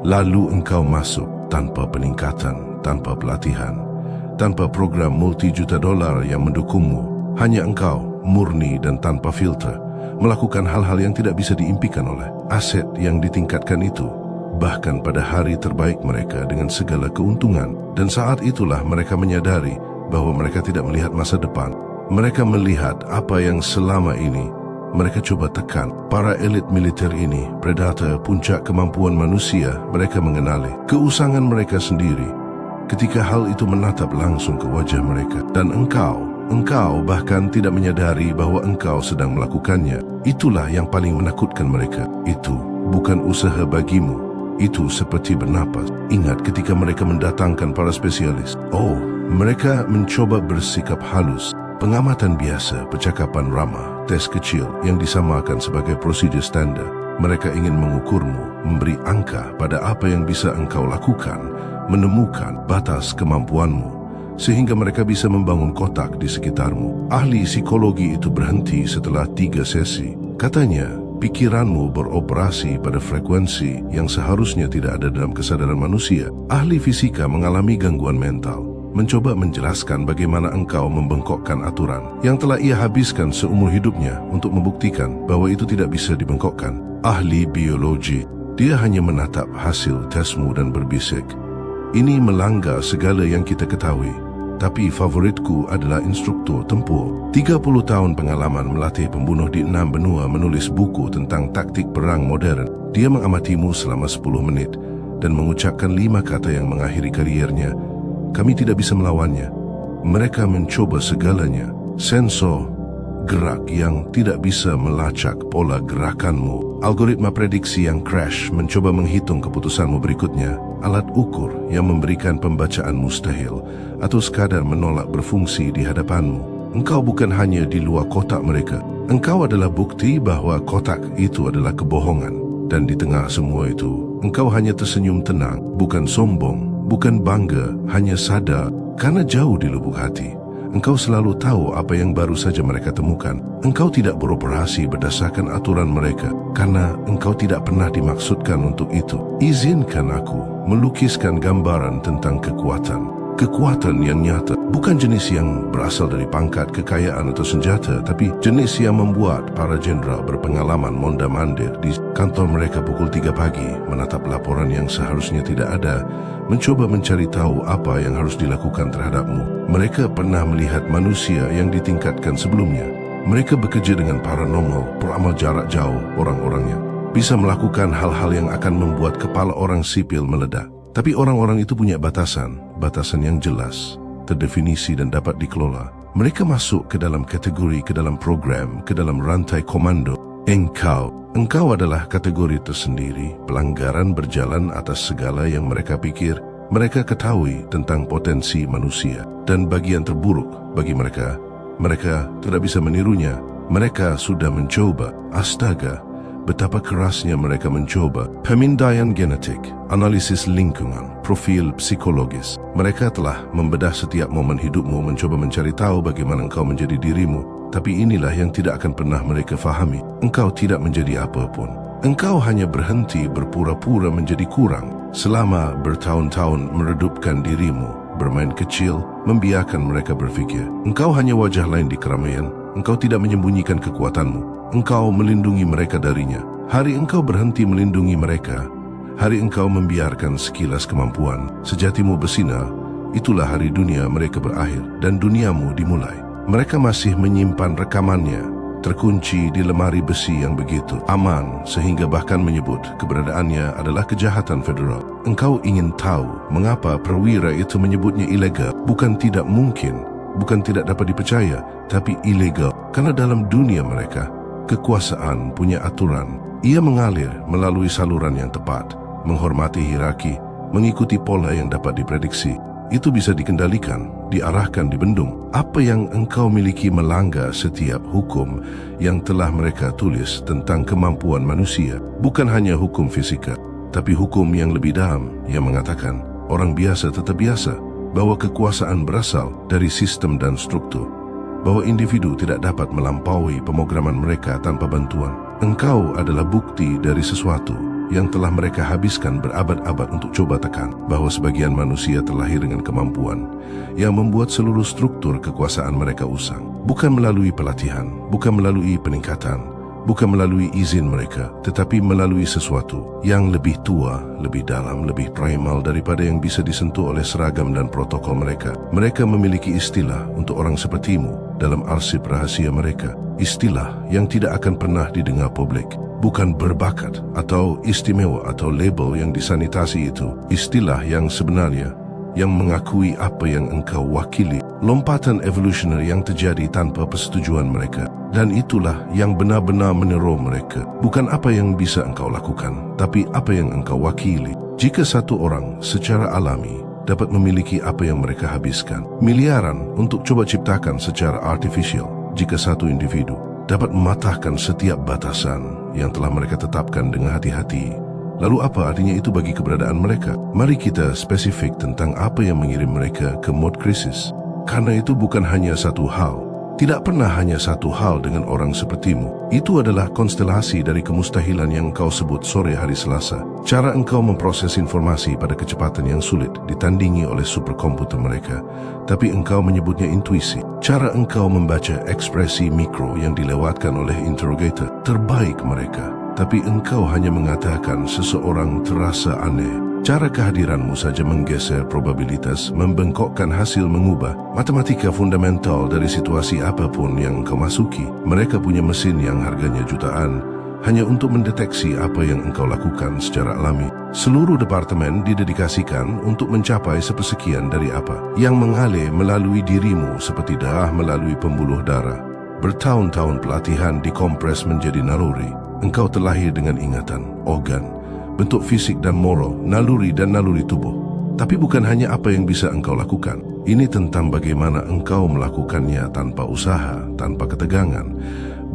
Lalu engkau masuk tanpa peningkatan, tanpa pelatihan, tanpa program multi-juta dolar yang mendukungmu. Hanya engkau, murni dan tanpa filter, melakukan hal-hal yang tidak bisa diimpikan oleh aset yang ditingkatkan itu, bahkan pada hari terbaik mereka dengan segala keuntungan. Dan saat itulah mereka menyadari bahwa mereka tidak melihat masa depan. Mereka melihat apa yang selama ini mereka coba tekan. Para elit militer ini, predator puncak kemampuan manusia, mereka mengenali keusangan mereka sendiri ketika hal itu menatap langsung ke wajah mereka. Dan engkau bahkan tidak menyadari bahwa engkau sedang melakukannya. Itulah yang paling menakutkan mereka. Itu bukan usaha bagimu. Itu seperti bernapas. Ingat ketika mereka mendatangkan para spesialis. Oh, mereka mencoba bersikap halus. Pengamatan biasa, percakapan ramah, tes kecil yang disamakan sebagai prosedur standar. Mereka ingin mengukurmu, memberi angka pada apa yang bisa engkau lakukan, menemukan batas kemampuanmu, sehingga mereka bisa membangun kotak di sekitarmu. Ahli psikologi itu berhenti setelah 3 sesi. Katanya, pikiranmu beroperasi pada frekuensi yang seharusnya tidak ada dalam kesadaran manusia. Ahli fisika mengalami gangguan mental, mencoba menjelaskan bagaimana engkau membengkokkan aturan yang telah ia habiskan seumur hidupnya untuk membuktikan bahwa itu tidak bisa dibengkokkan. Ahli biologi, dia hanya menatap hasil tesmu dan berbisik, ini melanggar segala yang kita ketahui. Tapi favoritku adalah instruktur tempur. 30 tahun pengalaman melatih pembunuh di 6 benua menulis buku tentang taktik perang modern. Dia mengamatimu selama 10 menit dan mengucapkan 5 kata yang mengakhiri kariernya. Kami tidak bisa melawannya. Mereka mencoba segalanya. Sensor gerak yang tidak bisa melacak pola gerakanmu. Algoritma prediksi yang crash mencoba menghitung keputusanmu berikutnya. Alat ukur yang memberikan pembacaan mustahil atau sekadar menolak berfungsi di hadapanmu. Engkau bukan hanya di luar kotak mereka. Engkau adalah bukti bahwa kotak itu adalah kebohongan. Dan di tengah semua itu, engkau hanya tersenyum tenang, bukan sombong, bukan bangga, hanya sadar. Karena jauh di lubuk hati, engkau selalu tahu apa yang baru saja mereka temukan. Engkau tidak beroperasi berdasarkan aturan mereka, karena engkau tidak pernah dimaksudkan untuk itu. Izinkan aku melukiskan gambaran tentang kekuatan. Kekuatan yang nyata, bukan jenis yang berasal dari pangkat, kekayaan atau senjata, tapi jenis yang membuat para jenderal berpengalaman mondar-mandir di kantor mereka pukul 3 pagi, menatap laporan yang seharusnya tidak ada, mencoba mencari tahu apa yang harus dilakukan terhadapmu. Mereka pernah melihat manusia yang ditingkatkan sebelumnya. Mereka bekerja dengan paranormal, peramal jarak jauh orang-orangnya. Bisa melakukan hal-hal yang akan membuat kepala orang sipil meledak. Tapi orang-orang itu punya batasan yang jelas, terdefinisi dan dapat dikelola. Mereka masuk ke dalam kategori, ke dalam program, ke dalam rantai komando. Engkau adalah kategori tersendiri. Pelanggaran berjalan atas segala yang mereka pikir, mereka ketahui tentang potensi manusia. Dan bagian terburuk bagi mereka tidak bisa menirunya. Mereka sudah mencoba. Astaga, betapa kerasnya mereka mencoba. Pemindaian genetik, analisis lingkungan, profil psikologis. Mereka telah membedah setiap momen hidupmu, mencoba mencari tahu bagaimana engkau menjadi dirimu. Tapi inilah yang tidak akan pernah mereka fahami. Engkau tidak menjadi apapun. Engkau hanya berhenti berpura-pura menjadi kurang. Selama bertahun-tahun meredupkan dirimu, bermain kecil, membiarkan mereka berfikir. Engkau hanya wajah lain di keramaian. Engkau tidak menyembunyikan kekuatanmu. Engkau melindungi mereka darinya. Hari engkau berhenti melindungi mereka, hari engkau membiarkan sekilas kemampuan sejatimu bersinar, itulah hari dunia mereka berakhir dan duniamu dimulai. Mereka masih menyimpan rekamannya, terkunci di lemari besi yang begitu aman, sehingga bahkan menyebut keberadaannya adalah kejahatan federal. Engkau ingin tahu mengapa perwira itu menyebutnya ilegal? Bukan tidak mungkin, bukan tidak dapat dipercaya, tapi ilegal. Karena dalam dunia mereka, kekuasaan punya aturan. Ia mengalir melalui saluran yang tepat, menghormati hierarki, mengikuti pola yang dapat diprediksi. Itu bisa dikendalikan, diarahkan, dibendung. Apa yang engkau miliki melanggar setiap hukum yang telah mereka tulis tentang kemampuan manusia. Bukan hanya hukum fisika, tapi hukum yang lebih dalam yang mengatakan orang biasa tetap biasa, bahwa kekuasaan berasal dari sistem dan struktur, bahwa individu tidak dapat melampaui pemrograman mereka tanpa bantuan. Engkau adalah bukti dari sesuatu yang telah mereka habiskan berabad-abad untuk coba tekan, bahwa sebagian manusia terlahir dengan kemampuan yang membuat seluruh struktur kekuasaan mereka usang. Bukan melalui pelatihan, bukan melalui peningkatan, bukan melalui izin mereka, tetapi melalui sesuatu yang lebih tua, lebih dalam, lebih primal daripada yang bisa disentuh oleh seragam dan protokol mereka. Mereka memiliki istilah untuk orang sepertimu dalam arsip rahasia mereka. Istilah yang tidak akan pernah didengar publik. Bukan berbakat atau istimewa atau label yang disanitasi itu. Istilah yang sebenarnya, yang mengakui apa yang engkau wakili. Lompatan evolutionary yang terjadi tanpa persetujuan mereka. Dan itulah yang benar-benar meneroh mereka. Bukan apa yang bisa engkau lakukan, tapi apa yang engkau wakili. Jika satu orang secara alami dapat memiliki apa yang mereka habiskan miliaran untuk coba ciptakan secara artificial, jika satu individu dapat mematahkan setiap batasan yang telah mereka tetapkan dengan hati-hati, lalu apa artinya itu bagi keberadaan mereka? Mari kita spesifik tentang apa yang mengirim mereka ke mode krisis. Karena itu bukan hanya satu hal, tidak pernah hanya satu hal dengan orang sepertimu. Itu adalah konstelasi dari kemustahilan yang engkau sebut sore hari Selasa. Cara engkau memproses informasi pada kecepatan yang sulit ditandingi oleh superkomputer mereka, tapi engkau menyebutnya intuisi. Cara engkau membaca ekspresi mikro yang dilewatkan oleh interrogator terbaik mereka, tapi engkau hanya mengatakan seseorang terasa aneh. Cara kehadiranmu saja menggeser probabilitas, membengkokkan hasil, mengubah matematika fundamental dari situasi apapun yang engkau masuki. Mereka punya mesin yang harganya jutaan hanya untuk mendeteksi apa yang engkau lakukan secara alami. Seluruh departemen didedikasikan untuk mencapai sepersekian dari apa yang mengalir melalui dirimu seperti darah melalui pembuluh darah. Bertahun-tahun pelatihan dikompres menjadi naluri. Engkau terlahir dengan ingatan, organ, bentuk fisik dan moral, naluri dan naluri tubuh. Tapi bukan hanya apa yang bisa engkau lakukan. Ini tentang bagaimana engkau melakukannya tanpa usaha, tanpa ketegangan,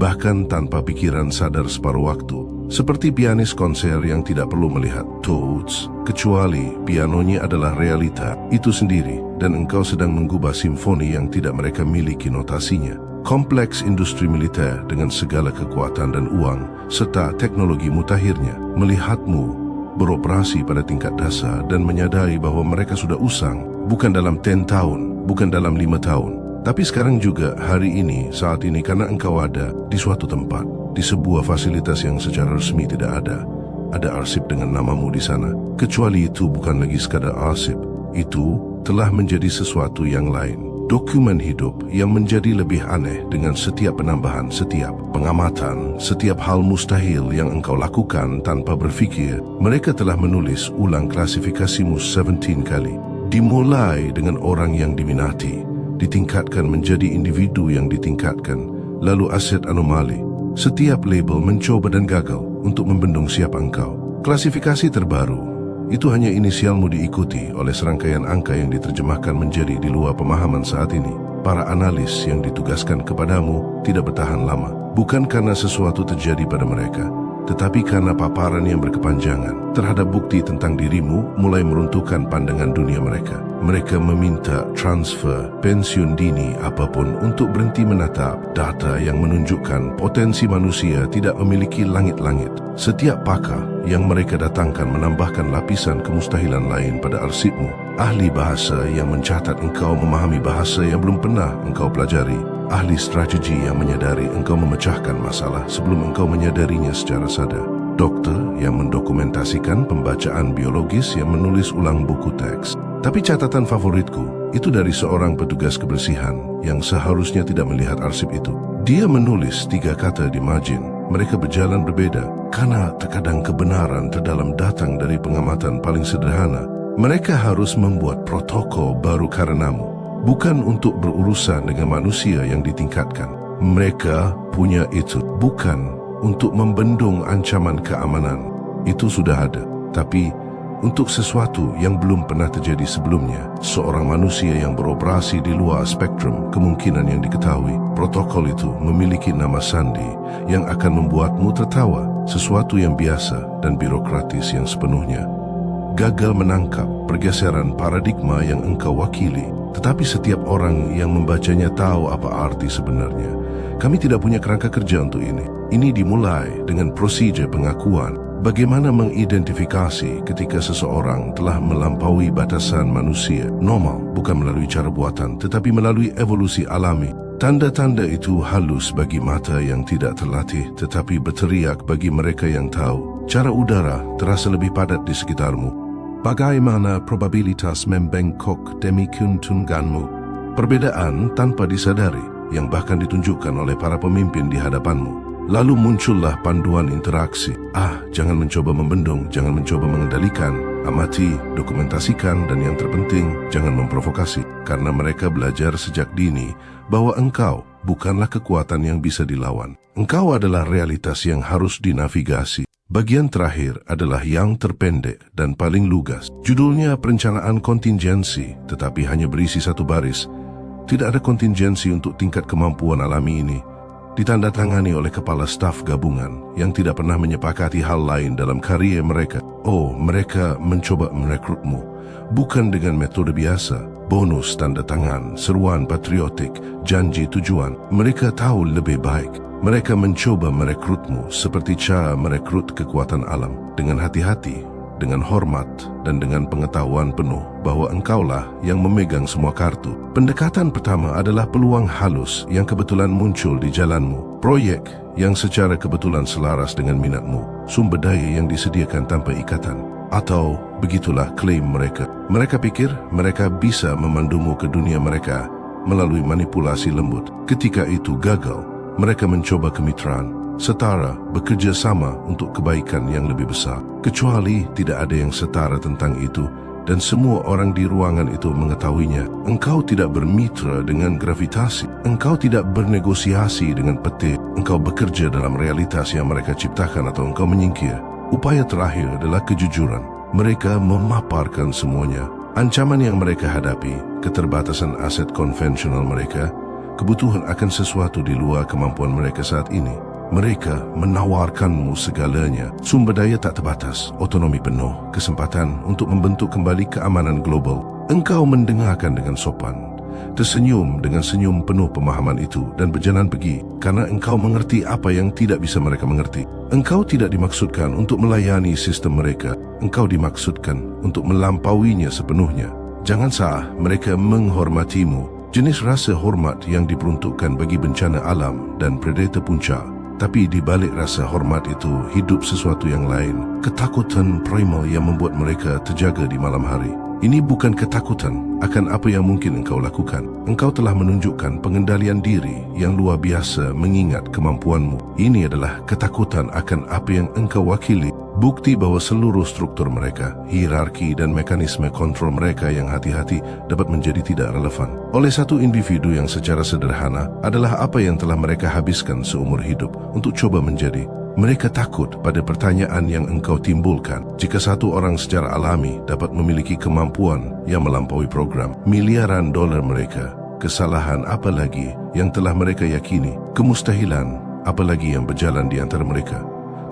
bahkan tanpa pikiran sadar separuh waktu. Seperti pianis konser yang tidak perlu melihat notes, kecuali pianonya adalah realita itu sendiri, dan engkau sedang menggubah simfoni yang tidak mereka miliki notasinya. Kompleks industri militer dengan segala kekuatan dan uang serta teknologi mutakhirnya melihatmu beroperasi pada tingkat dasar dan menyadari bahawa mereka sudah usang, bukan dalam 10 tahun, bukan dalam 5 tahun. Tapi sekarang juga, hari ini, saat ini, karena engkau ada di suatu tempat, di sebuah fasilitas yang secara resmi tidak ada. Ada arsip dengan namamu di sana. Kecuali itu bukan lagi sekadar arsip. Itu telah menjadi sesuatu yang lain. Dokumen hidup yang menjadi lebih aneh dengan setiap penambahan, setiap pengamatan, setiap hal mustahil yang engkau lakukan tanpa berfikir. Mereka telah menulis ulang klasifikasimu 17 kali. Dimulai dengan orang yang diminati, ditingkatkan menjadi individu yang ditingkatkan, lalu aset anomali. Setiap label mencoba dan gagal untuk membendung siapa engkau. Klasifikasi terbaru itu hanya inisialmu diikuti oleh serangkaian angka yang diterjemahkan menjadi di luar pemahaman saat ini. Para analis yang ditugaskan kepadamu tidak bertahan lama. Bukan karena sesuatu terjadi pada mereka, tetapi karena paparan yang berkepanjangan terhadap bukti tentang dirimu mulai meruntuhkan pandangan dunia mereka. Mereka meminta transfer, pensiun dini, apapun untuk berhenti menatap data yang menunjukkan potensi manusia tidak memiliki langit-langit. Setiap pakar yang mereka datangkan menambahkan lapisan kemustahilan lain pada arsipmu. Ahli bahasa yang mencatat engkau memahami bahasa yang belum pernah engkau pelajari. Ahli strategi yang menyadari engkau memecahkan masalah sebelum engkau menyadarinya secara sadar. Dokter yang mendokumentasikan pembacaan biologis yang menulis ulang buku teks. Tapi catatan favoritku itu dari seorang petugas kebersihan yang seharusnya tidak melihat arsip itu. Dia menulis 3 kata di margin. Mereka berjalan berbeda karena terkadang kebenaran terdalam datang dari pengamatan paling sederhana. Mereka harus membuat protokol baru karenamu, bukan untuk berurusan dengan manusia yang ditingkatkan. Mereka punya itu bukan untuk membendung ancaman keamanan. Itu sudah ada. Tapi untuk sesuatu yang belum pernah terjadi sebelumnya, seorang manusia yang beroperasi di luar spektrum kemungkinan yang diketahui, protokol itu memiliki nama sandi yang akan membuatmu tertawa, sesuatu yang biasa dan birokratis yang sepenuhnya gagal menangkap pergeseran paradigma yang engkau wakili. Tetapi setiap orang yang membacanya tahu apa arti sebenarnya. Kami tidak punya kerangka kerja untuk ini. Ini dimulai dengan prosedur pengakuan. Bagaimana mengidentifikasi ketika seseorang telah melampaui batasan manusia normal, bukan melalui cara buatan, tetapi melalui evolusi alami. Tanda-tanda itu halus bagi mata yang tidak terlatih, tetapi berteriak bagi mereka yang tahu. Cara udara terasa lebih padat di sekitarmu. Bagaimana probabilitas membengkok demi keuntunganmu? Perbedaan tanpa disadari yang bahkan ditunjukkan oleh para pemimpin di hadapanmu. Lalu muncullah panduan interaksi. Jangan mencoba membendung, jangan mencoba mengendalikan, amati, dokumentasikan, dan yang terpenting, jangan memprovokasi. Karena mereka belajar sejak dini bahwa engkau bukanlah kekuatan yang bisa dilawan. Engkau adalah realitas yang harus dinavigasi. Bagian terakhir adalah yang terpendek dan paling lugas. Judulnya perencanaan kontingensi, tetapi hanya berisi 1 baris. Tidak ada kontingensi untuk tingkat kemampuan alami ini. Ditandatangani oleh kepala staf gabungan yang tidak pernah menyepakati hal lain dalam karier mereka. Mereka mencoba merekrutmu, bukan dengan metode biasa, bonus tanda tangan, seruan patriotik, janji tujuan. Mereka tahu lebih baik. Mereka mencoba merekrutmu seperti cara merekrut kekuatan alam, dengan hati-hati, dengan hormat, dan dengan pengetahuan penuh bahwa engkaulah yang memegang semua kartu. Pendekatan pertama adalah peluang halus yang kebetulan muncul di jalanmu, proyek yang secara kebetulan selaras dengan minatmu, sumber daya yang disediakan tanpa ikatan. Atau begitulah klaim mereka. Mereka pikir mereka bisa memandumu ke dunia mereka melalui manipulasi lembut. Ketika itu gagal, mereka mencoba kemitraan, setara, bekerja sama untuk kebaikan yang lebih besar. Kecuali tidak ada yang setara tentang itu, dan semua orang di ruangan itu mengetahuinya. Engkau tidak bermitra dengan gravitasi. Engkau tidak bernegosiasi dengan peti. Engkau bekerja dalam realitas yang mereka ciptakan atau engkau menyingkir. Upaya terakhir adalah kejujuran. Mereka memaparkan semuanya. Ancaman yang mereka hadapi, keterbatasan aset konvensional mereka, kebutuhan akan sesuatu di luar kemampuan mereka saat ini. Mereka menawarkanmu segalanya, sumber daya tak terbatas, otonomi penuh, kesempatan untuk membentuk kembali keamanan global. Engkau mendengarkan dengan sopan, tersenyum dengan senyum penuh pemahaman itu dan berjalan pergi karena engkau mengerti apa yang tidak bisa mereka mengerti. Engkau tidak dimaksudkan untuk melayani sistem mereka, engkau dimaksudkan untuk melampauinya sepenuhnya. Jangan salah, mereka menghormatimu, jenis rasa hormat yang diperuntukkan bagi bencana alam dan predator puncak. Tapi di balik rasa hormat itu hidup sesuatu yang lain, ketakutan primal yang membuat mereka terjaga di malam hari. Ini bukan ketakutan akan apa yang mungkin engkau lakukan. Engkau telah menunjukkan pengendalian diri yang luar biasa mengingat kemampuanmu. Ini adalah ketakutan akan apa yang engkau wakili. Bukti bahwa seluruh struktur mereka, hierarki dan mekanisme kontrol mereka yang hati-hati dapat menjadi tidak relevan oleh satu individu yang secara sederhana adalah apa yang telah mereka habiskan seumur hidup untuk coba menjadi. Mereka takut pada pertanyaan yang engkau timbulkan. Jika satu orang secara alami dapat memiliki kemampuan yang melampaui program miliaran dolar mereka, kesalahan apa lagi yang telah mereka yakini, kemustahilan apa lagi yang berjalan di antara mereka,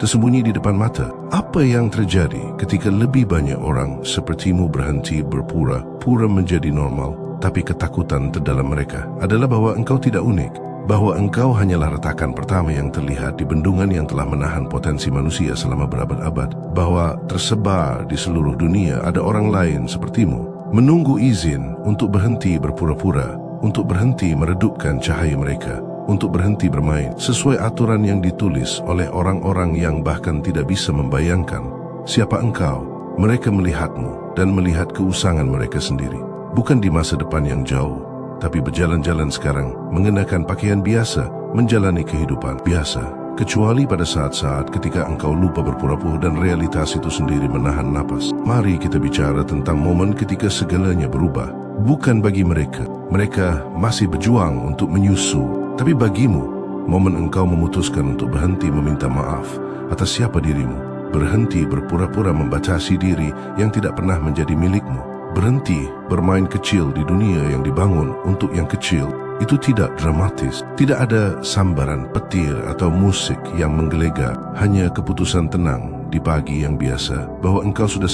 tersembunyi di depan mata. Apa yang terjadi ketika lebih banyak orang sepertimu berhenti berpura-pura menjadi normal, tapi ketakutan terdalam mereka adalah bahwa engkau tidak unik, bahwa engkau hanyalah retakan pertama yang terlihat di bendungan yang telah menahan potensi manusia selama berabad-abad, bahwa tersebar di seluruh dunia ada orang lain sepertimu, menunggu izin untuk berhenti berpura-pura, untuk berhenti meredupkan cahaya mereka, untuk berhenti bermain sesuai aturan yang ditulis oleh orang-orang yang bahkan tidak bisa membayangkan siapa engkau. Mereka melihatmu dan melihat keusangan mereka sendiri, bukan di masa depan yang jauh, tapi berjalan-jalan sekarang, mengenakan pakaian biasa, menjalani kehidupan biasa, kecuali pada saat-saat ketika engkau lupa berpura-pura dan realitas itu sendiri menahan napas. Mari kita bicara tentang momen ketika segalanya berubah. Bukan bagi mereka, mereka masih berjuang untuk menyusu, tapi bagimu, momen engkau memutuskan untuk berhenti meminta maaf atas siapa dirimu, berhenti berpura-pura membatasi diri yang tidak pernah menjadi milikmu, berhenti bermain kecil di dunia yang dibangun untuk yang kecil. Itu tidak dramatis, tidak ada sambaran petir atau musik yang menggelegar, hanya keputusan tenang di pagi yang biasa bahwa engkau sudah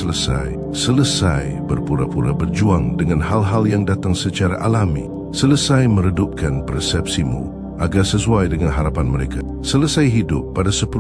selesai berpura-pura berjuang dengan hal-hal yang datang secara alami, selesai meredupkan persepsimu agar sesuai dengan harapan mereka, selesai hidup pada 10%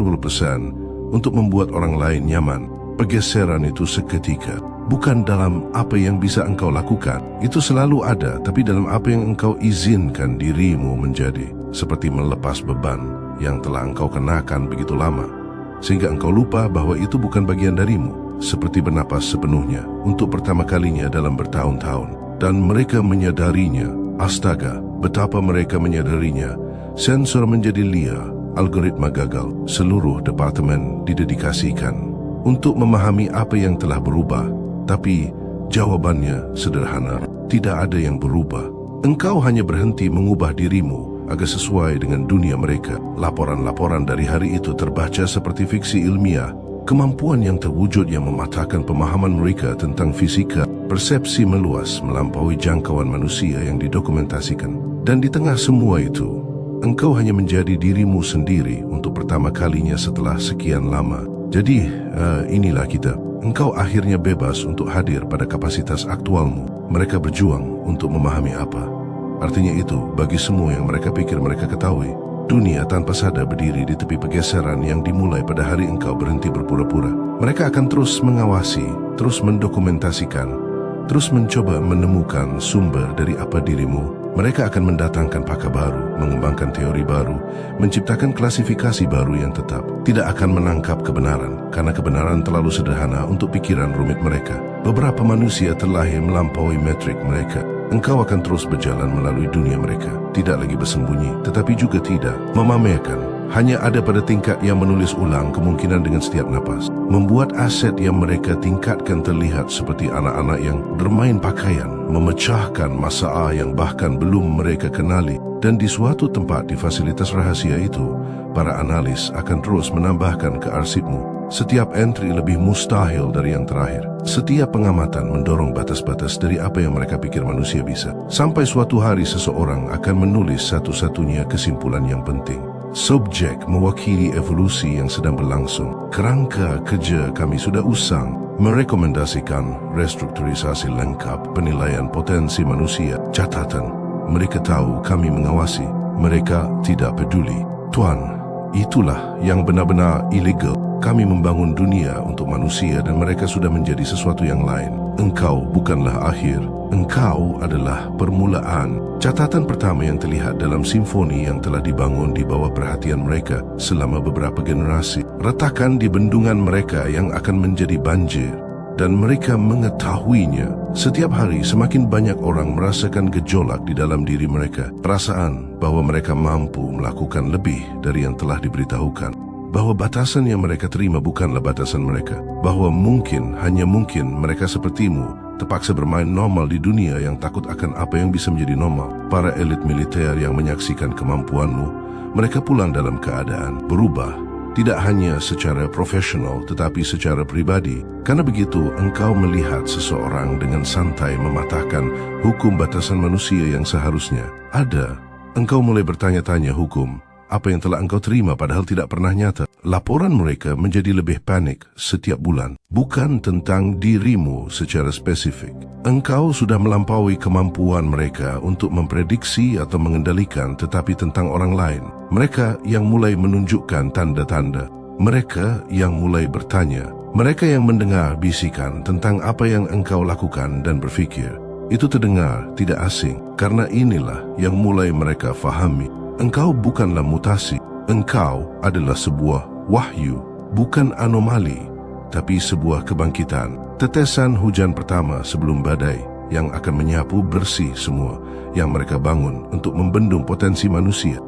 untuk membuat orang lain nyaman. Pergeseran itu seketika, bukan dalam apa yang bisa engkau lakukan, itu selalu ada, tapi dalam apa yang engkau izinkan dirimu menjadi, seperti melepas beban yang telah engkau kenakan begitu lama, sehingga engkau lupa bahwa itu bukan bagian darimu, seperti bernapas sepenuhnya untuk pertama kalinya dalam bertahun-tahun. Dan mereka menyadarinya, astaga, betapa mereka menyadarinya. Sensor menjadi liar, algoritma gagal, seluruh departemen didedikasikan untuk memahami apa yang telah berubah. Tapi jawabannya sederhana, tidak ada yang berubah. Engkau hanya berhenti mengubah dirimu agar sesuai dengan dunia mereka. Laporan-laporan dari hari itu terbaca seperti fiksi ilmiah, kemampuan yang terwujud yang mematahkan pemahaman mereka tentang fisika, persepsi meluas melampaui jangkauan manusia yang didokumentasikan. Dan di tengah semua itu, engkau hanya menjadi dirimu sendiri untuk pertama kalinya setelah sekian lama. Jadi, inilah kita. Engkau akhirnya bebas untuk hadir pada kapasitas aktualmu. Mereka berjuang untuk memahami apa artinya itu bagi semua yang mereka pikir mereka ketahui. Dunia tanpa sadar berdiri di tepi pergeseran yang dimulai pada hari engkau berhenti berpura-pura. Mereka akan terus mengawasi, terus mendokumentasikan, terus mencoba menemukan sumber dari apa dirimu. Mereka akan mendatangkan pakar baru, mengembangkan teori baru, menciptakan klasifikasi baru yang tetap tidak akan menangkap kebenaran, karena kebenaran terlalu sederhana untuk pikiran rumit mereka. Beberapa manusia terlahir melampaui metrik mereka. Engkau akan terus berjalan melalui dunia mereka, tidak lagi bersembunyi, tetapi juga tidak memamerkan. Hanya ada pada tingkat yang menulis ulang kemungkinan dengan setiap napas, membuat aset yang mereka tingkatkan terlihat seperti anak-anak yang bermain pakaian, memecahkan masalah yang bahkan belum mereka kenali. Dan di suatu tempat di fasilitas rahasia itu, para analis akan terus menambahkan ke arsipmu. Setiap entry lebih mustahil dari yang terakhir. Setiap pengamatan mendorong batas-batas dari apa yang mereka pikir manusia bisa. Sampai suatu hari seseorang akan menulis satu-satunya kesimpulan yang penting. Subjek mewakili evolusi yang sedang berlangsung. Kerangka kerja kami sudah usang. merekomendasikan restrukturisasi lengkap penilaian potensi manusia. Catatan, mereka tahu kami mengawasi. Mereka tidak peduli. Tuan, itulah yang benar-benar ilegal. Kami membangun dunia untuk manusia dan mereka sudah menjadi sesuatu yang lain. Engkau bukanlah akhir. Engkau adalah permulaan. Catatan pertama yang terlihat dalam simfoni yang telah dibangun di bawah perhatian mereka selama beberapa generasi. Retakan di bendungan mereka yang akan menjadi banjir. Dan mereka mengetahuinya. Setiap hari semakin banyak orang merasakan gejolak di dalam diri mereka. Perasaan bahwa mereka mampu melakukan lebih dari yang telah diberitahukan. Bahwa batasan yang mereka terima bukanlah batasan mereka. Bahwa mungkin, hanya mungkin mereka sepertimu terpaksa bermain normal di dunia yang takut akan apa yang bisa menjadi normal. Para elit militer yang menyaksikan kemampuanmu, mereka pulang dalam keadaan berubah. Tidak hanya secara profesional tetapi secara pribadi. Karena begitu engkau melihat seseorang dengan santai mematahkan hukum batasan manusia yang seharusnya ada. Engkau mulai bertanya-tanya hukum apa yang telah engkau terima padahal tidak pernah nyata. Laporan mereka menjadi lebih panik setiap bulan. Bukan tentang dirimu secara spesifik. Engkau sudah melampaui kemampuan mereka untuk memprediksi atau mengendalikan, tetapi tentang orang lain. Mereka yang mulai menunjukkan tanda-tanda. Mereka yang mulai bertanya. Mereka yang mendengar bisikan tentang apa yang engkau lakukan dan berfikir. Itu terdengar tidak asing, karena inilah yang mulai mereka fahami. Engkau bukanlah mutasi. Engkau adalah sebuah wahyu, bukan anomali, tapi sebuah kebangkitan. Tetesan hujan pertama sebelum badai yang akan menyapu bersih semua yang mereka bangun untuk membendung potensi manusia.